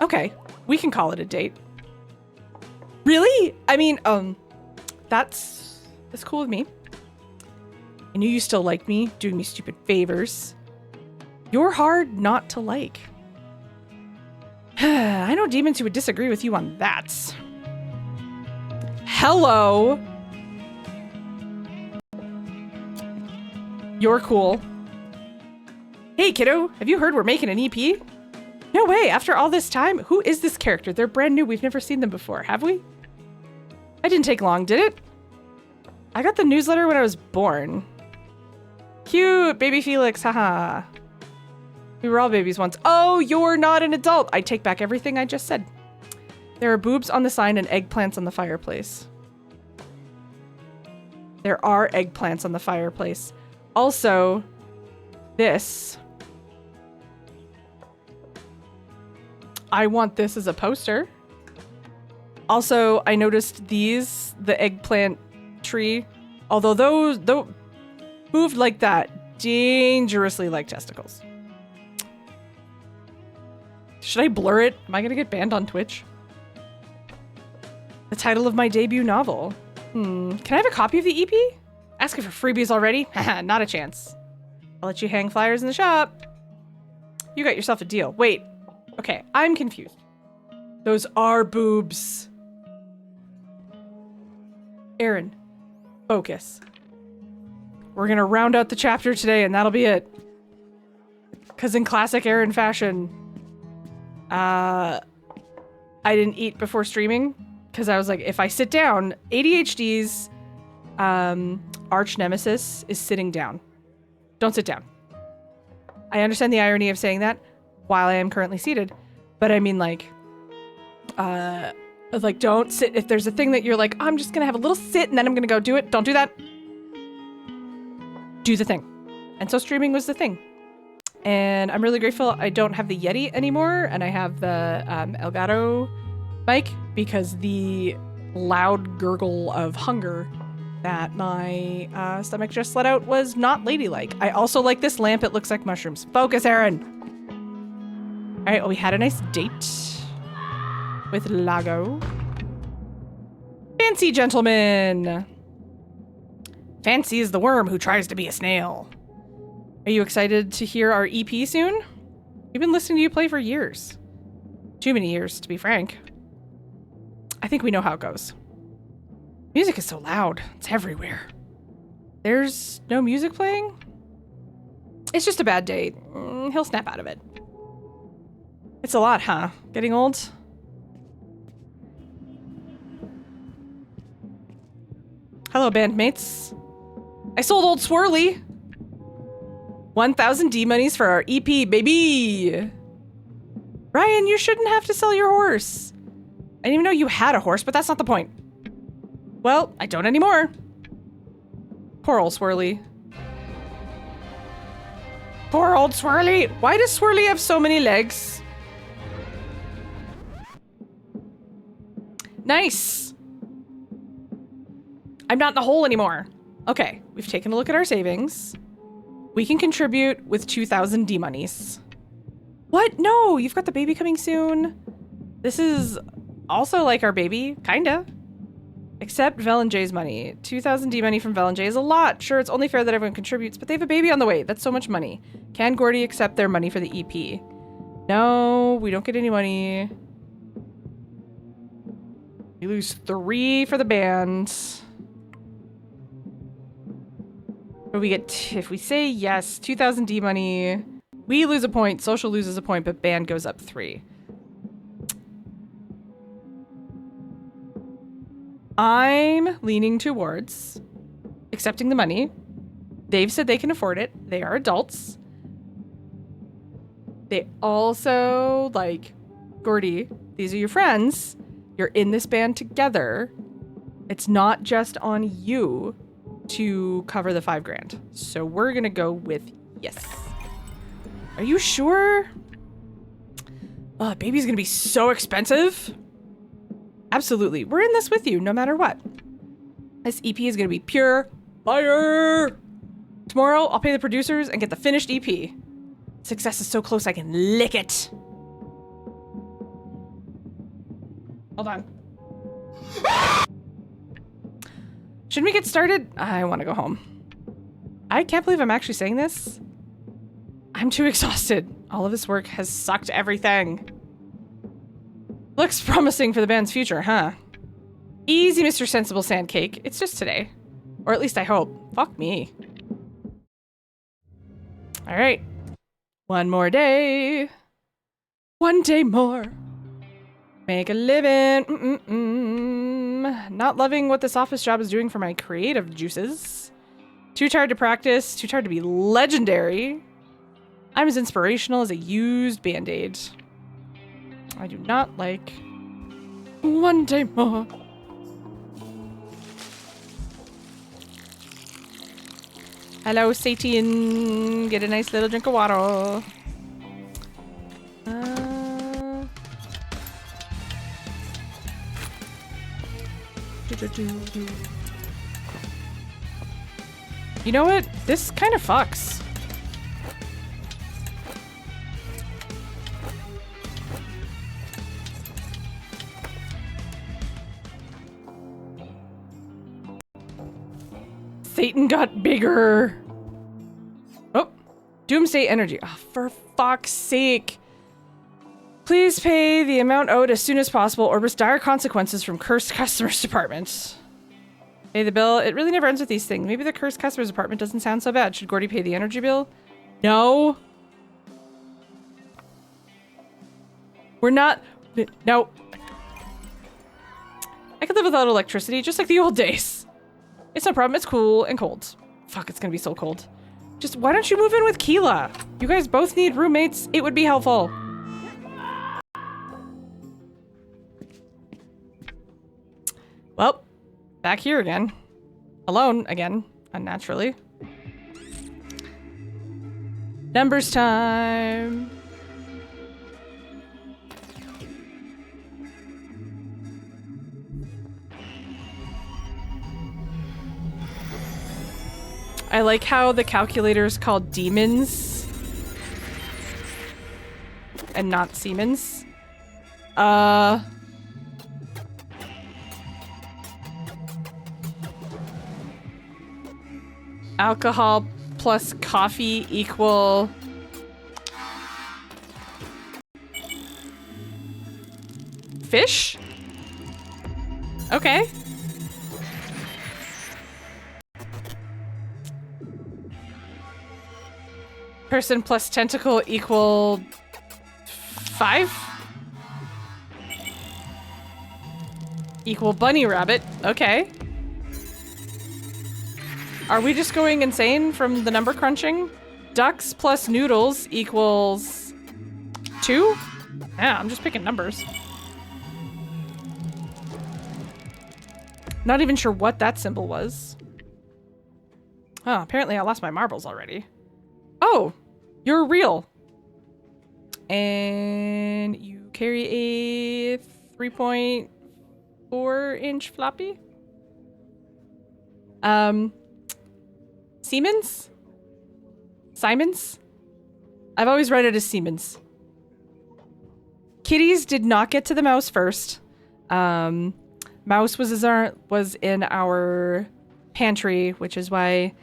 [SPEAKER 1] Okay, we can call it a date. Really? I mean, that's cool with me. I knew you still liked me, doing me stupid favors. You're hard not to like. I know demons who would disagree with you on that. Hello. You're cool. Hey, kiddo, have you heard we're making an EP? No way, after all this time? Who is this character? They're brand new. We've never seen them before, have we? I didn't take long, did it? I got the newsletter when I was born. Cute, baby Felix, haha. We were all babies once. Oh, you're not an adult. I take back everything I just said. There are boobs on the sign and eggplants on the fireplace. There are eggplants on the fireplace. Also, this. I want this as a poster. Also, I noticed these, the eggplant tree, although those moved like that, dangerously like testicles. Should I blur it? Am I gonna get banned on Twitch? The title of my debut novel. Can I have a copy of the EP? Asking for freebies already? Haha, not a chance. I'll let you hang flyers in the shop. You got yourself a deal. Wait. Okay, I'm confused. Those are boobs. Aaron, focus. We're gonna round out the chapter today and that'll be it. Cause in classic Aaron fashion, I didn't eat before streaming because I was like, if I sit down, ADHD's arch nemesis is sitting down. Don't sit down. I understand the irony of saying that while I am currently seated, but I mean like don't sit. If there's a thing that you're like, I'm just gonna have a little sit and then I'm gonna go do it. Don't do that. Do the thing. And so streaming was the thing. And I'm really grateful I don't have the Yeti anymore and I have the Elgato mic because the loud gurgle of hunger that my stomach just let out was not ladylike. I also like this lamp. It looks like mushrooms. Focus, Aaron. All right, well, we had a nice date with Lago. Fancy gentleman. Fancy is the worm who tries to be a snail. Are you excited to hear our EP soon? We've been listening to you play for years. Too many years, to be frank. I think we know how it goes. Music is so loud. It's everywhere. There's no music playing? It's just a bad day. He'll snap out of it. It's a lot, huh? Getting old? Hello, bandmates. I sold old Swirly. 1,000 D-monies for our EP, baby! Ryan, you shouldn't have to sell your horse. I didn't even know you had a horse, but that's not the point. Well, I don't anymore. Poor old Swirly. Poor old Swirly! Why does Swirly have so many legs? Nice! I'm not in the hole anymore. Okay, we've taken a look at our savings. We can contribute with 2,000 D-monies. What? No, you've got the baby coming soon. This is also like our baby, kinda. Except Vel and Jay's money. 2,000 D-money from Vel and Jay is a lot. Sure, it's only fair that everyone contributes, but they have a baby on the way. That's so much money. Can Gordy accept their money for the EP? No, we don't get any money. We lose 3 for the band. But we get, if we say yes, 2,000 D money, we lose a point, social loses a point, but band goes up 3. I'm leaning towards accepting the money. They've said they can afford it. They are adults. They also, like, Gordy, these are your friends. You're in this band together. It's not just on you to cover the $5,000. So we're gonna go with yes. Are you sure? Oh, baby's gonna be so expensive. Absolutely. We're in this with you no matter what. This EP is gonna be pure fire. Tomorrow, I'll pay the producers and get the finished EP. Success is so close I can lick it. Hold on. Shouldn't we get started? I want to go home. I can't believe I'm actually saying this. I'm too exhausted. All of this work has sucked everything. Looks promising for the band's future, huh? Easy, Mr. Sensible Sandcake. It's just today. Or at least I hope. Fuck me. All right. One more day. One day more. Make a living. Not loving what this office job is doing for my creative juices. Too tired to practice. Too tired to be legendary. I'm as inspirational as a used Band-Aid. I do not like one day more. Hello, Satan. Get a nice little drink of water. You know what? This kind of fucks. Satan got bigger. Oh, Doomsday Energy. Oh, for fuck's sake. Please pay the amount owed as soon as possible or risk dire consequences from Cursed Customers Department. Pay the bill. It really never ends with these things. Maybe the Cursed Customers Department doesn't sound so bad. Should Gordy pay the energy bill? No. We're not. No. I could live without electricity, just like the old days. It's no problem. It's cool and cold. Fuck, it's gonna be so cold. Just, why don't you move in with Keela? You guys both need roommates. It would be helpful. Well, back here again. Alone again, unnaturally. Numbers time. I like how the calculator is called demons and not Siemens. Alcohol plus coffee equal fish? Okay. Person plus tentacle equal 5? Equal bunny rabbit. Okay. Are we just going insane from the number crunching? Ducks plus noodles equals 2? Yeah, I'm just picking numbers. Not even sure what that symbol was. Oh, apparently I lost my marbles already. Oh, you're real. And you carry a 3.4-inch floppy? Siemens? Simons? I've always read it as Siemens. Kitties did not get to the mouse first. Mouse was in our pantry, which is why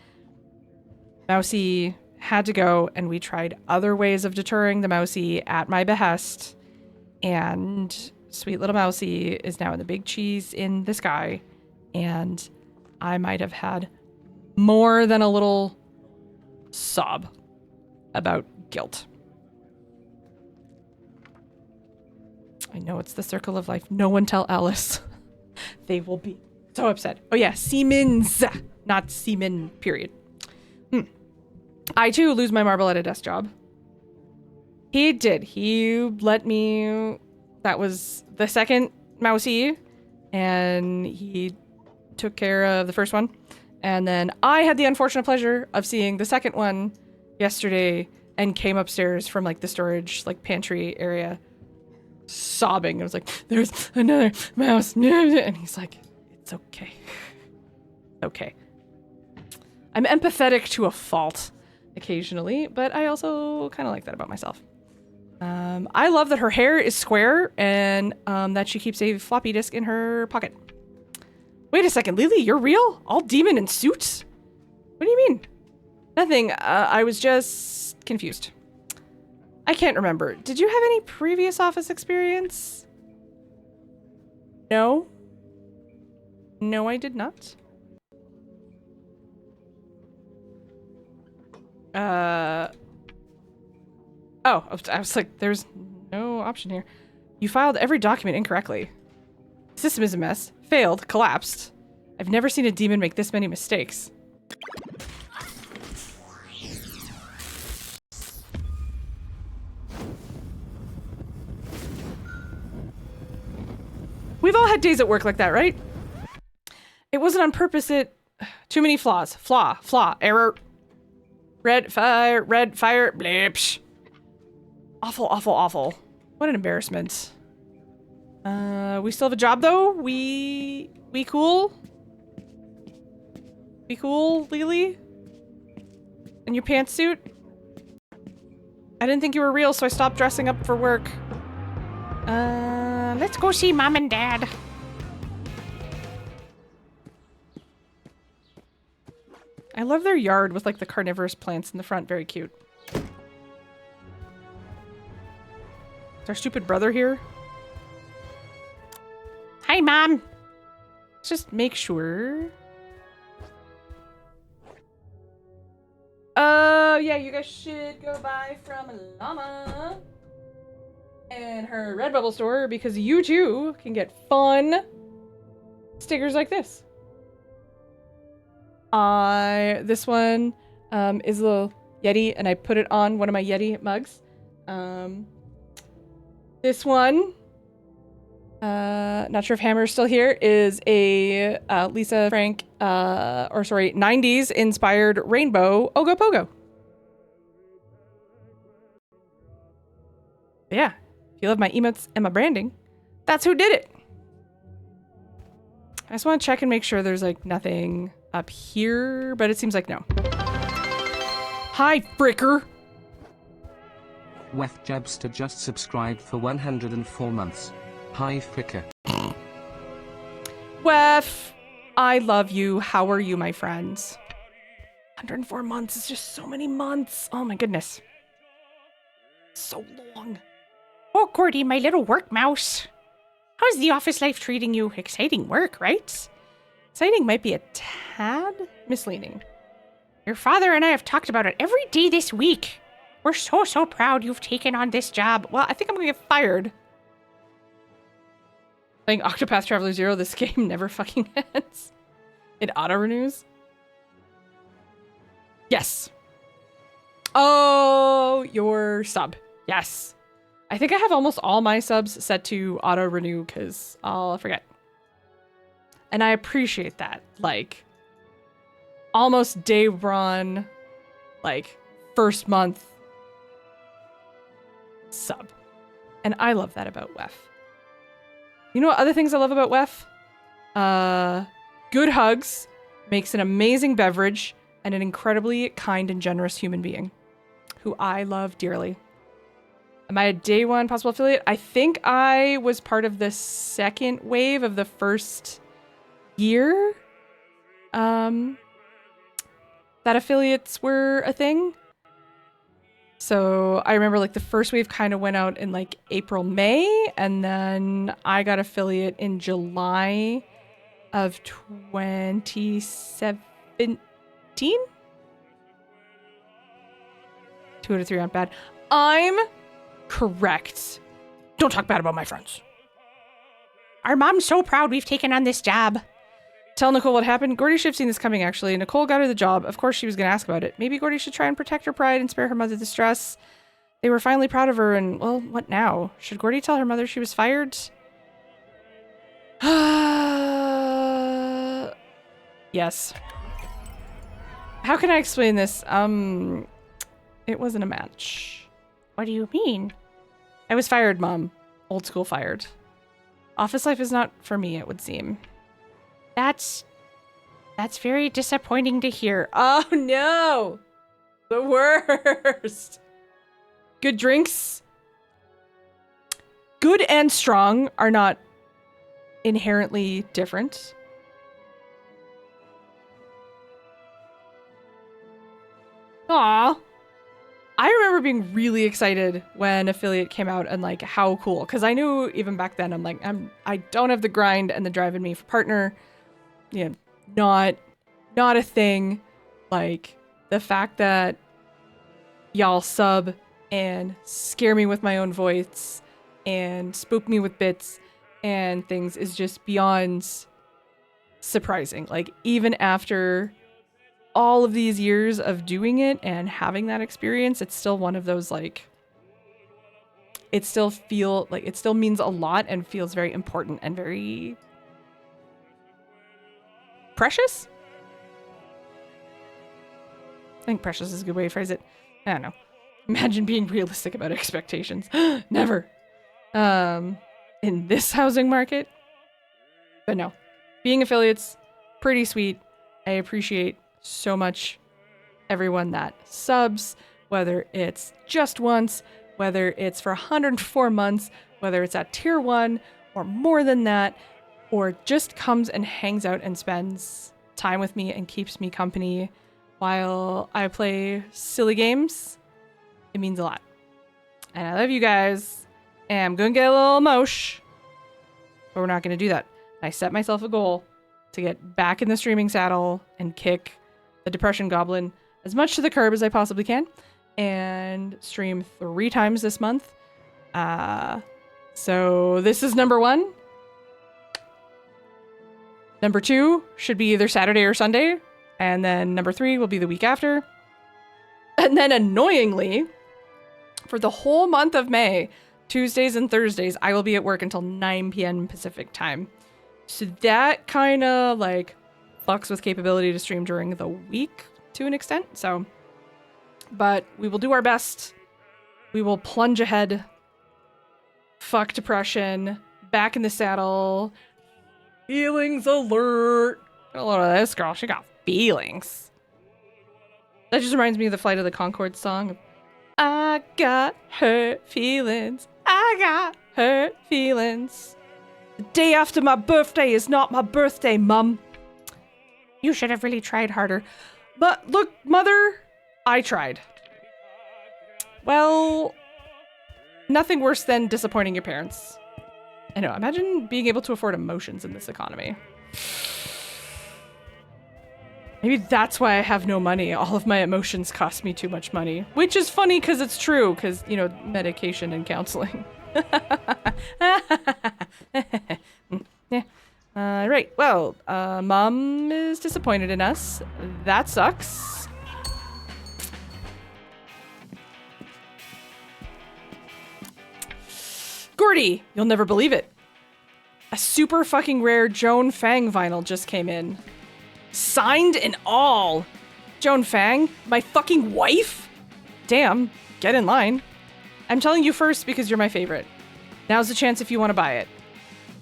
[SPEAKER 1] Mousy had to go, and we tried other ways of deterring the Mousy at my behest. And sweet little Mousy is now in the big cheese in the sky, and I might have had more than a little sob about guilt. I know it's the circle of life. No one tell Alice. They will be so upset. Oh yeah, Siemens, not semen, period. I too lose my marble at a desk job. He did. He let me. That was the second mousey, and he took care of the first one. And then I had the unfortunate pleasure of seeing the second one yesterday and came upstairs from like the storage, like pantry area, sobbing. I was like, there's another mouse. And he's like, it's okay. Okay. I'm empathetic to a fault occasionally, but I also kind of like that about myself. I love that her hair is square and that she keeps a floppy disk in her pocket. Wait a second, Lily, you're real? All demon in suits? What do you mean? Nothing. I was just confused. I can't remember. Did you have any previous office experience? No. No, I did not. Oh, I was like, there's no option here. You filed every document incorrectly. The system is a mess. Failed. Collapsed. I've never seen a demon make this many mistakes. We've all had days at work like that, right? It wasn't on purpose, Too many flaws. Flaw. Error. Red fire, blipsh. Awful. What an embarrassment. We still have a job though? We cool? We cool, Lily? In your pantsuit? I didn't think you were real, so I stopped dressing up for work.
[SPEAKER 3] Let's go see Mom and Dad.
[SPEAKER 1] I love their yard with like the carnivorous plants in the front. Very cute. Is our stupid brother here?
[SPEAKER 3] Hi, Mom.
[SPEAKER 1] Let's just make sure. Yeah, you guys should go buy from Llama and her Redbubble store because you too can get fun stickers like this. This one is a little Yeti, and I put it on one of my Yeti mugs. This one, not sure if Hammer's still here, is a Lisa Frank, 90s inspired rainbow Ogo Pogo. But yeah, if you love my emotes and my branding, that's who did it. I just want to check and make sure there's like nothing up here, but it seems like no. Hi, Fricker.
[SPEAKER 2] Wef Jebster just subscribed for 104 months. Hi, Fricker.
[SPEAKER 1] Wef, I love you. How are you, my friends? 104 months is just so many months. Oh my goodness. So long.
[SPEAKER 3] Oh, Gordy, my little work mouse. How's the office life treating you? Exciting work, right?
[SPEAKER 1] Exciting might be a tad misleading.
[SPEAKER 3] Your father and I have talked about it every day this week. We're so proud you've taken on this job.
[SPEAKER 1] Well, I think I'm gonna get fired. Playing Octopath Traveler 0, this game never fucking ends. It auto-renews. Yes. Oh, your sub. Yes. I think I have almost all my subs set to auto-renew because I'll forget. And I appreciate that. Like, almost day one, like, first month sub. And I love that about WEF. You know what other things I love about WEF? Good hugs, makes an amazing beverage, and an incredibly kind and generous human being who I love dearly. Am I a day one possible affiliate? I think I was part of the second wave of the first year that affiliates were a thing. So I remember like the first wave kind of went out in like April, May, and then I got affiliate in July of 2017. 2 out of 3 aren't bad. I'm correct. Don't talk bad about my friends.
[SPEAKER 3] Our mom's so proud we've taken on this job.
[SPEAKER 1] Tell Nicole what happened. Gordy should have seen this coming, actually. Nicole got her the job. Of course she was going to ask about it. Maybe Gordy should try and protect her pride and spare her mother the stress. They were finally proud of her, and, well, what now? Should Gordy tell her mother she was fired? Yes. How can I explain this? It wasn't a match.
[SPEAKER 3] What do you mean?
[SPEAKER 1] I was fired, Mom. Old school fired. Office life is not for me, it would seem.
[SPEAKER 3] That's very disappointing to hear.
[SPEAKER 1] Oh no! The worst! Good drinks, good and strong, are not inherently different. Aw. I remember being really excited when Affiliate came out and like how cool, because I knew even back then I'm like I don't have the grind and the drive in me for partner. You know, not a thing. Like the fact that y'all sub and scare me with my own voice and spook me with bits and things is just beyond surprising. Like even after all of these years of doing it and having that experience, it's still one of those like it still means a lot and feels very important and very precious. I think precious is a good way to phrase it. I don't know. Imagine being realistic about expectations. Never. In this housing market. But no. Being affiliates, pretty sweet. I appreciate so much everyone that subs, whether it's just once, whether it's for 104 months, whether it's at tier 1 or more than that, or just comes and hangs out and spends time with me and keeps me company while I play silly games. It means a lot. And I love you guys. And I'm going to get a little emosh. But we're not going to do that. I set myself a goal to get back in the streaming saddle and kick the Depression Goblin as much to the curb as I possibly can. And stream 3 times this month. So this is number 1. Number 2 should be either Saturday or Sunday. And then number 3 will be the week after. And then annoyingly, for the whole month of May, Tuesdays and Thursdays, I will be at work until 9 p.m. Pacific time. So that kind of like fucks with capability to stream during the week to an extent. So, but we will do our best. We will plunge ahead. Fuck depression. Back in the saddle. Feelings alert. Got a lot of this girl. She got feelings. That just reminds me of the Flight of the Conchords song. I got hurt feelings. I got hurt feelings. The day after my birthday is not my birthday, Mum.
[SPEAKER 3] You should have really tried harder.
[SPEAKER 1] But look, Mother, I tried. Well, nothing worse than disappointing your parents. I know, imagine being able to afford emotions in this economy. Maybe that's why I have no money. All of my emotions cost me too much money. Which is funny because it's true, because, you know, medication and counseling. Right, well, Mom is disappointed in us. That sucks. Gordy, you'll never believe it. A super fucking rare Joan Fang vinyl just came in. Signed and all. Joan Fang, my fucking wife? Damn, get in line. I'm telling you first because you're my favorite. Now's the chance if you want to buy it.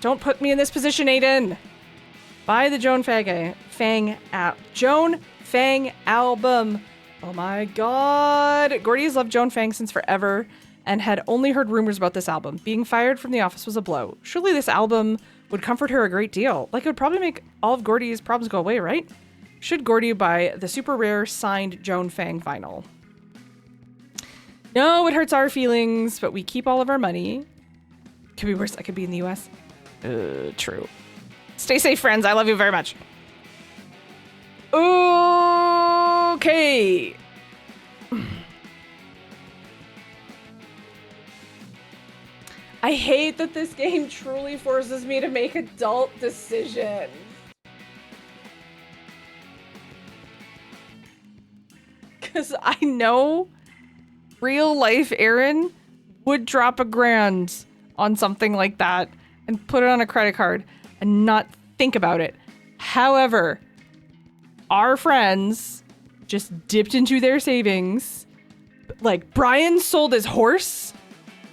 [SPEAKER 1] Don't put me in this position, Aiden. Buy the Joan Fang album. Oh my god. Gordy has loved Joan Fang since forever and had only heard rumors about this album. Being fired from the office was a blow. Surely this album would comfort her a great deal. Like, it would probably make all of Gordy's problems go away, right? Should Gordy buy the super rare signed Joan Fang vinyl? No, it hurts our feelings, but we keep all of our money. Could be worse. I could be in the US. True. Stay safe, friends. I love you very much. Okay. I hate that this game truly forces me to make adult decisions. Because I know real life Aaron would drop $1,000 on something like that and put it on a credit card and not think about it. However, our friends just dipped into their savings. Like, Brian sold his horse,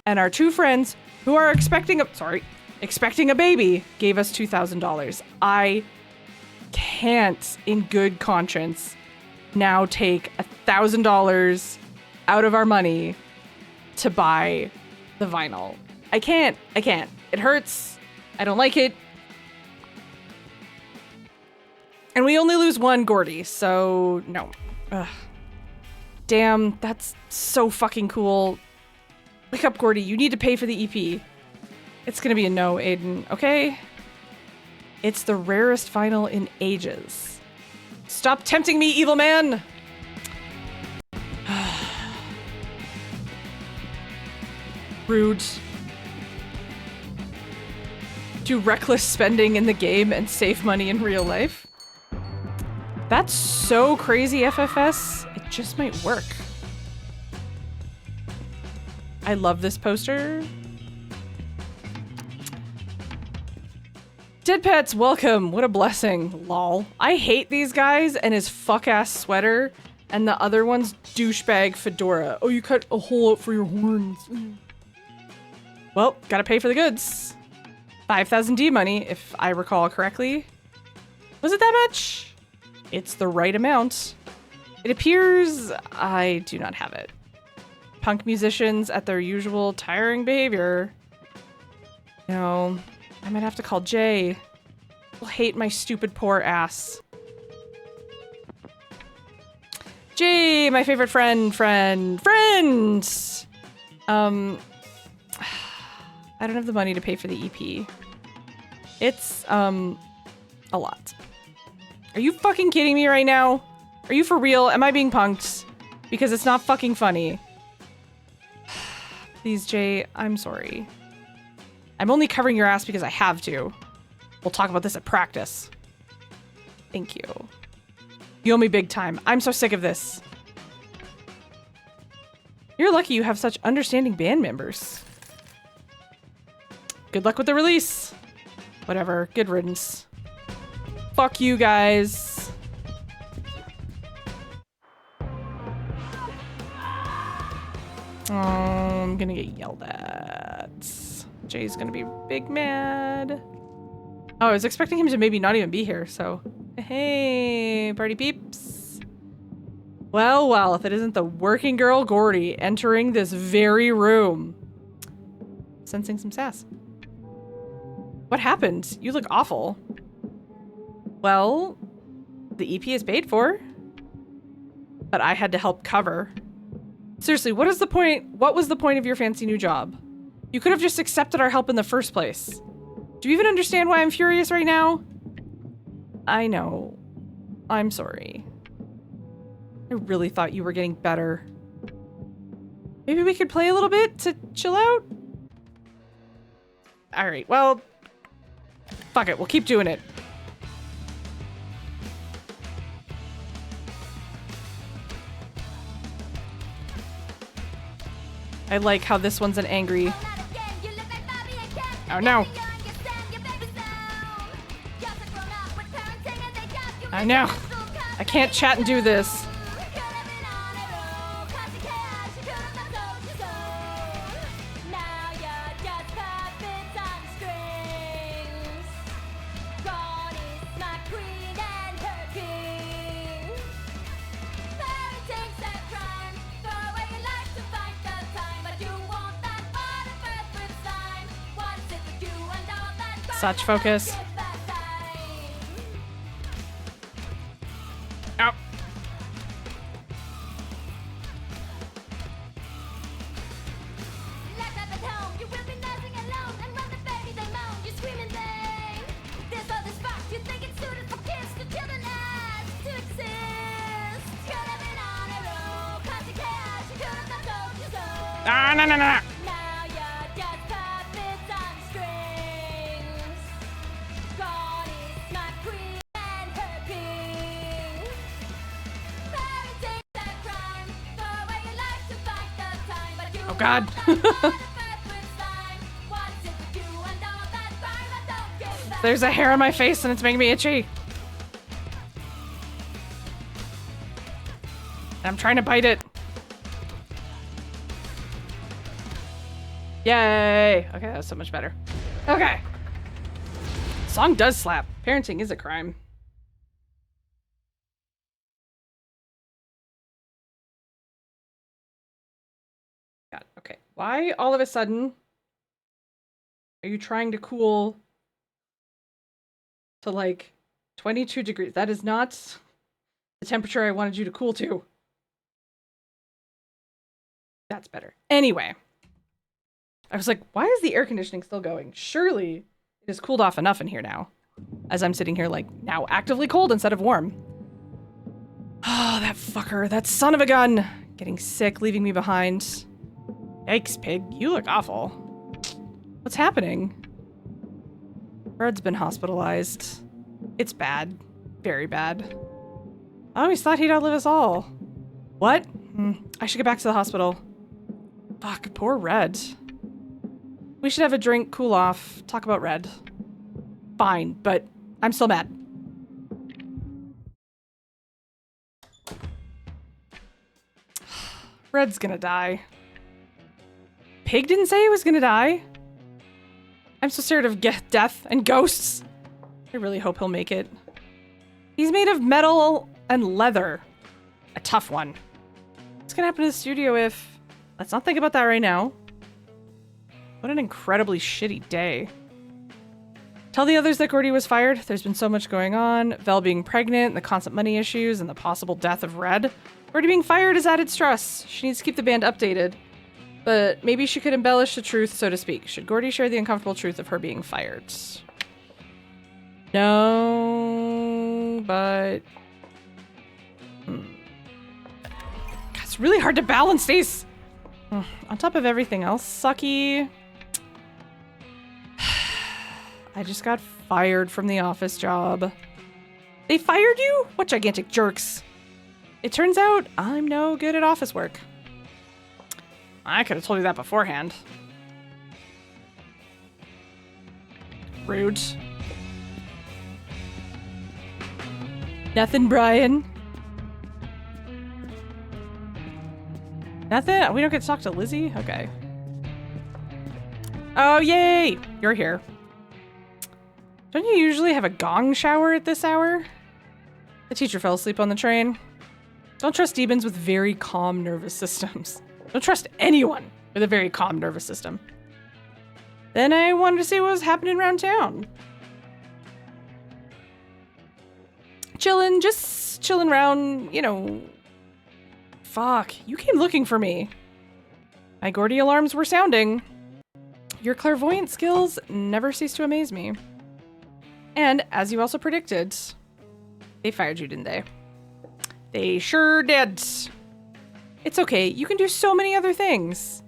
[SPEAKER 1] and our two friends who are expecting a baby gave us $2,000. I can't, in good conscience, now take $1,000 out of our money to buy the vinyl. I can't. It hurts. I don't like it. And we only lose one Gordy, so no. Ugh. Damn, that's so fucking cool. Wake up, Gordy. You need to pay for the EP. It's gonna be a no, Aiden, okay? It's the rarest vinyl in ages. Stop tempting me, evil man! Rude. Do reckless spending in the game and save money in real life. That's so crazy, FFS. It just might work. I love this poster. Dead Pets, welcome. What a blessing. Lol. I hate these guys and his fuck-ass sweater, and the other one's douchebag fedora. Oh, you cut a hole out for your horns. Well, gotta pay for the goods. 5,000 D money, if I recall correctly. Was it that much? It's the right amount. It appears I do not have it. Punk musicians at their usual tiring behavior. No, I might have to call Jay. He'll hate my stupid poor ass. Jay, my favorite friend. I don't have the money to pay for the EP. It's, a lot. Are you fucking kidding me right now? Are you for real? Am I being punked? Because it's not fucking funny. Please, Jay, I'm sorry. I'm only covering your ass because I have to. We'll talk about this at practice. Thank you. You owe me big time. I'm so sick of this. You're lucky you have such understanding band members. Good luck with the release. Whatever. Good riddance. Fuck you guys. Oh, I'm gonna get yelled at. Jay's gonna be big mad. Oh, I was expecting him to maybe not even be here, so. Hey, party peeps. Well, if it isn't the working girl Gordy entering this very room. Sensing some sass. What happened? You look awful. Well, the EP is paid for. But I had to help cover. Seriously, what was the point of your fancy new job? You could have just accepted our help in the first place. Do you even understand why I'm furious right now? I know. I'm sorry. I really thought you were getting better. Maybe we could play a little bit to chill out? Alright, well, fuck it, we'll keep doing it. I like how this one's an angry... Oh no! I know! I can't chat and do this. Such focus. Ow. Ah, no, no, no, no. Oh god. There's a hair on my face and it's making me itchy. I'm trying to bite it. Yay. Okay, that was so much better. Okay. Song does slap. Parenting is a crime. God, okay. Why all of a sudden are you trying to cool to like 22 degrees? That is not the temperature I wanted you to cool to. That's better. Anyway, I was like, why is the air conditioning still going? Surely it has cooled off enough in here now. As I'm sitting here like now actively cold instead of warm. Oh, that fucker. That son of a gun. Getting sick, leaving me behind. Yikes, pig. You look awful. What's happening? Fred's been hospitalized. It's bad. Very bad. I always thought he'd outlive us all. What? I should get back to the hospital. Fuck, poor Red. We should have a drink, cool off, talk about Red. Fine, but I'm still mad. Red's gonna die. Pig didn't say he was gonna die. I'm so scared of death and ghosts. I really hope he'll make it. He's made of metal and leather. A tough one. What's gonna happen to the studio if... Let's not think about that right now. What an incredibly shitty day. Tell the others that Gordy was fired. There's been so much going on. Vel being pregnant, the constant money issues, and the possible death of Red. Gordy being fired is added stress. She needs to keep the band updated. But maybe she could embellish the truth, so to speak. Should Gordy share the uncomfortable truth of her being fired? No, but... God, it's really hard to balance these. On top of everything else, sucky. I just got fired from the office job. They fired you? What gigantic jerks. It turns out I'm no good at office work. I could have told you that beforehand. Rude. Nothing, Brian. Nothing? We don't get to talk to Lizzie? Okay. Oh, yay! You're here. Don't you usually have a gong shower at this hour? The teacher fell asleep on the train. Don't trust demons with very calm nervous systems. Don't trust anyone with a very calm nervous system. Then I wanted to see what was happening around town. Chillin', just chillin' around, you know. Fuck, you came looking for me. My Gordy alarms were sounding. Your clairvoyant skills never cease to amaze me. And, as you also predicted, they fired you, didn't they? They sure did. It's okay, you can do so many other things.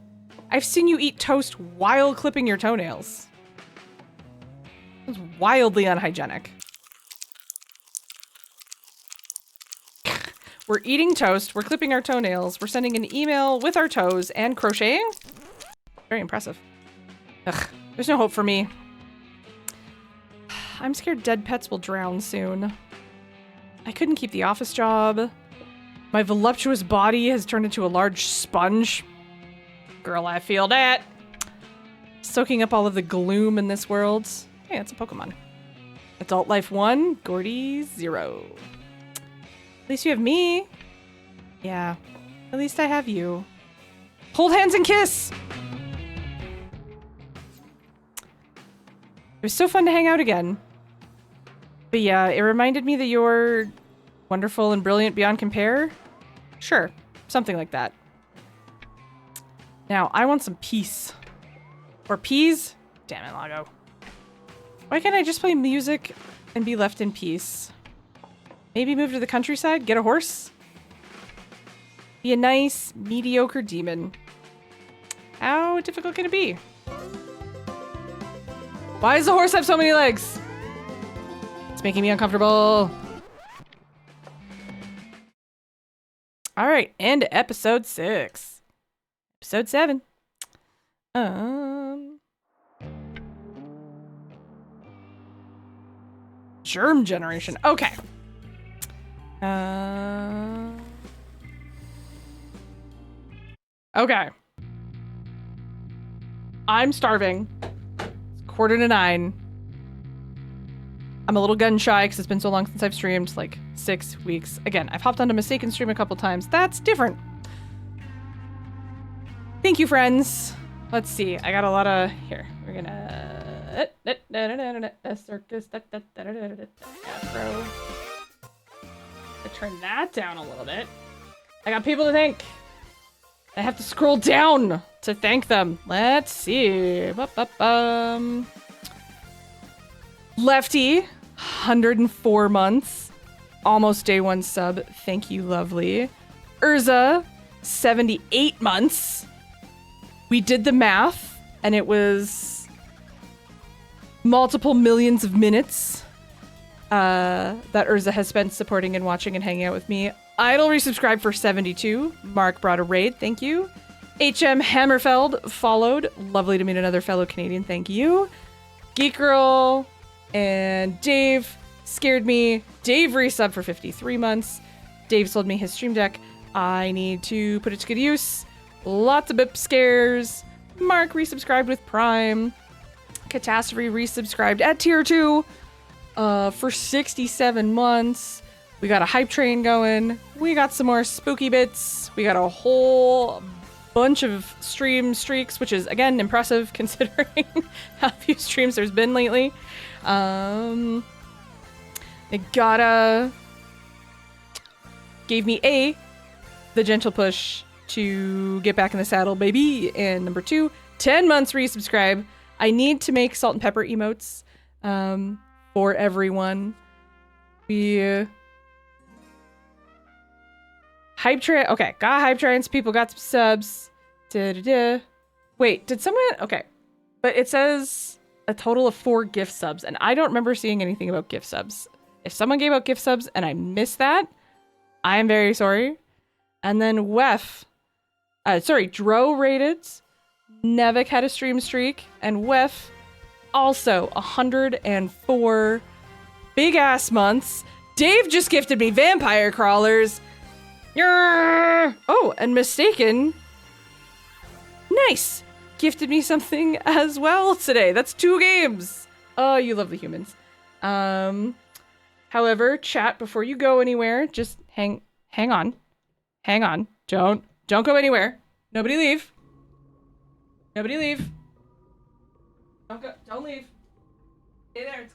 [SPEAKER 1] I've seen you eat toast while clipping your toenails. It was wildly unhygienic. We're eating toast, we're clipping our toenails, we're sending an email with our toes, and crocheting? Very impressive. Ugh, there's no hope for me. I'm scared dead pets will drown soon. I couldn't keep the office job. My voluptuous body has turned into a large sponge. Girl, I feel that. Soaking up all of the gloom in this world. Hey, it's a Pokemon. Adult life 1, Gordy 0. At least you have me. Yeah, at least I have you. Hold hands and kiss! It was so fun to hang out again. But yeah, it reminded me that you're wonderful and brilliant beyond compare. Sure, something like that. Now, I want some peace. Or peas? Damn it, Lago. Why can't I just play music and be left in peace? Maybe move to the countryside, get a horse? Be a nice, mediocre demon. How difficult can it be? Why does the horse have so many legs? It's making me uncomfortable. All right, and episode 6. Episode 7. Germ generation. Okay. Okay. I'm starving. It's 8:45. I'm a little gun shy because it's been so long since I've streamed, like 6 weeks. Again, I've hopped onto Mistaken Stream a couple times. That's different. Thank you, friends. Let's see. I got a lot of... Here. We're gonna... Circus. Afro. I turn that down a little bit. I got people to thank. I have to scroll down to thank them. Let's see. Lefty, 104 months. Almost day one sub. Thank you, lovely. Urza, 78 months. We did the math, and it was multiple millions of minutes that Urza has spent supporting and watching and hanging out with me. Idol resubscribed for 72. Mark brought a raid. Thank you. HM Hammerfeld followed. Lovely to meet another fellow Canadian. Thank you. Geek Girl and Dave scared me. Dave resubbed for 53 months. Dave sold me his stream deck. I need to put it to good use. Lots of bip scares. Mark resubscribed with Prime. Catastrophe resubscribed at tier 2 for 67 months. We got a hype train going. We got some more spooky bits. We got a whole bunch of stream streaks, which is, again, impressive considering how few streams there's been lately. Nagata gave me the gentle push to get back in the saddle, baby. And number 2, 10 months resubscribe. I need to make salt and pepper emotes for everyone. We... Hype train. Okay, got hype trains. People got some subs. Wait, did someone? Okay, but it says a total of 4 gift subs, and I don't remember seeing anything about gift subs. If someone gave out gift subs and I missed that, I am very sorry. And then Dro rated. Nevik had a stream streak, and Wef also 104 big ass months. Dave just gifted me vampire crawlers. Oh, and Mistaken. Nice. Gifted me something as well today. That's 2 games. Oh, you love the humans. However, chat, before you go anywhere, just hang on. Hang on. Don't go anywhere. Nobody leave. Nobody leave. Don't leave. Stay there.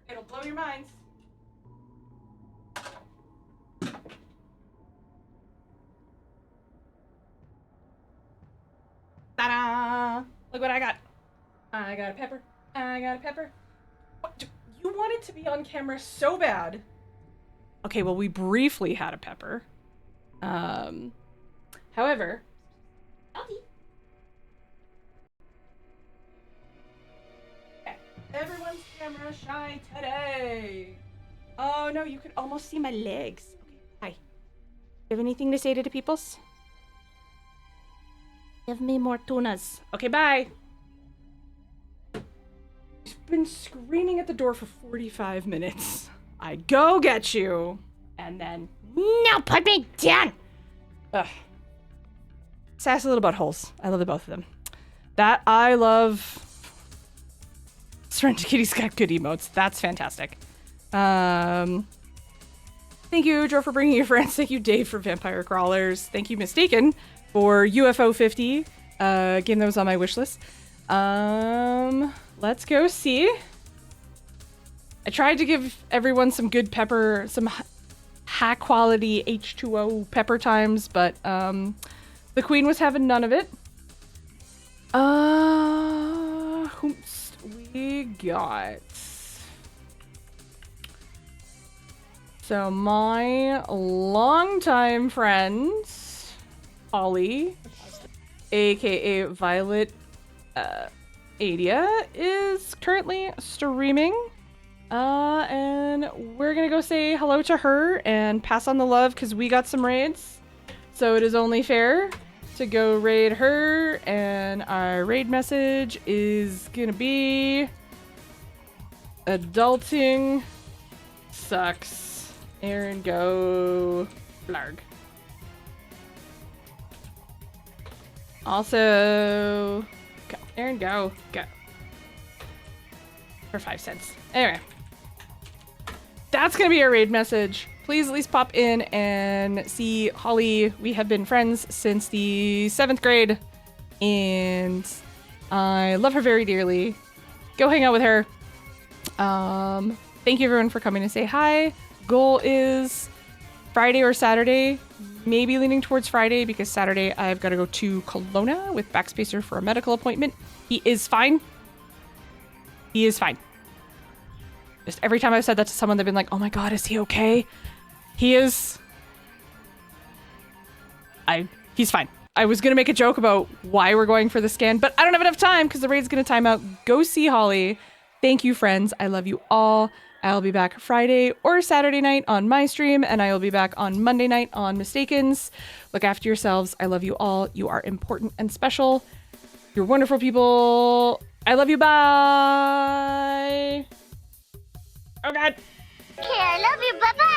[SPEAKER 1] It'll blow your minds. Ta-da! Look what I got. I got a pepper. I got a pepper. What? You wanted to be on camera so bad. Okay, well, we briefly had a pepper. However... Okay. Everyone's camera shy today. Oh, no, you could almost see my legs. Okay, hi. You have anything to say to the peoples? Give me more tunas. Okay, bye. You've been screaming at the door for 45 minutes. I go get you. And then...
[SPEAKER 3] No, put me down!
[SPEAKER 1] Ugh. Sassy little buttholes. I love the both of them. That I love... Serenity Kitty's got good emotes. That's fantastic. Thank you, Joe, for bringing your friends. Thank you, Dave, for Vampire Crawlers. Thank you, Mistaken, for UFO 50, game that was on my wish list. Let's go see. I tried to give everyone some good pepper, some high quality H2O pepper times, but the queen was having none of it. Whomst we got? So my longtime friend, Ollie, aka Violet Adia, is currently streaming. And we're gonna go say hello to her and pass on the love because we got some raids. So it is only fair to go raid her, and our raid message is gonna be adulting sucks. Aaron, go blarg. Also, go. Aaron, go. For 5 cents. Anyway. That's gonna be our raid message. Please at least pop in and see Holly. We have been friends since the 7th grade, and I love her very dearly. Go hang out with her. Thank you everyone for coming to say hi. Goal is Friday or Saturday, maybe leaning towards Friday because Saturday I've got to go to Kelowna with Backspacer for a medical appointment. He is fine. He is fine. Just every time I've said that to someone, they've been like, oh my God, is he okay? He is. He's fine. I was going to make a joke about why we're going for the scan, but I don't have enough time because the raid's going to time out. Go see Holly. Thank you, friends. I love you all. I'll be back Friday or Saturday night on my stream, and I will be back on Monday night on Mistakens. Look after yourselves. I love you all. You are important and special. You're wonderful people. I love you. Bye. Oh, God.
[SPEAKER 4] Okay, I love you. Bye-bye.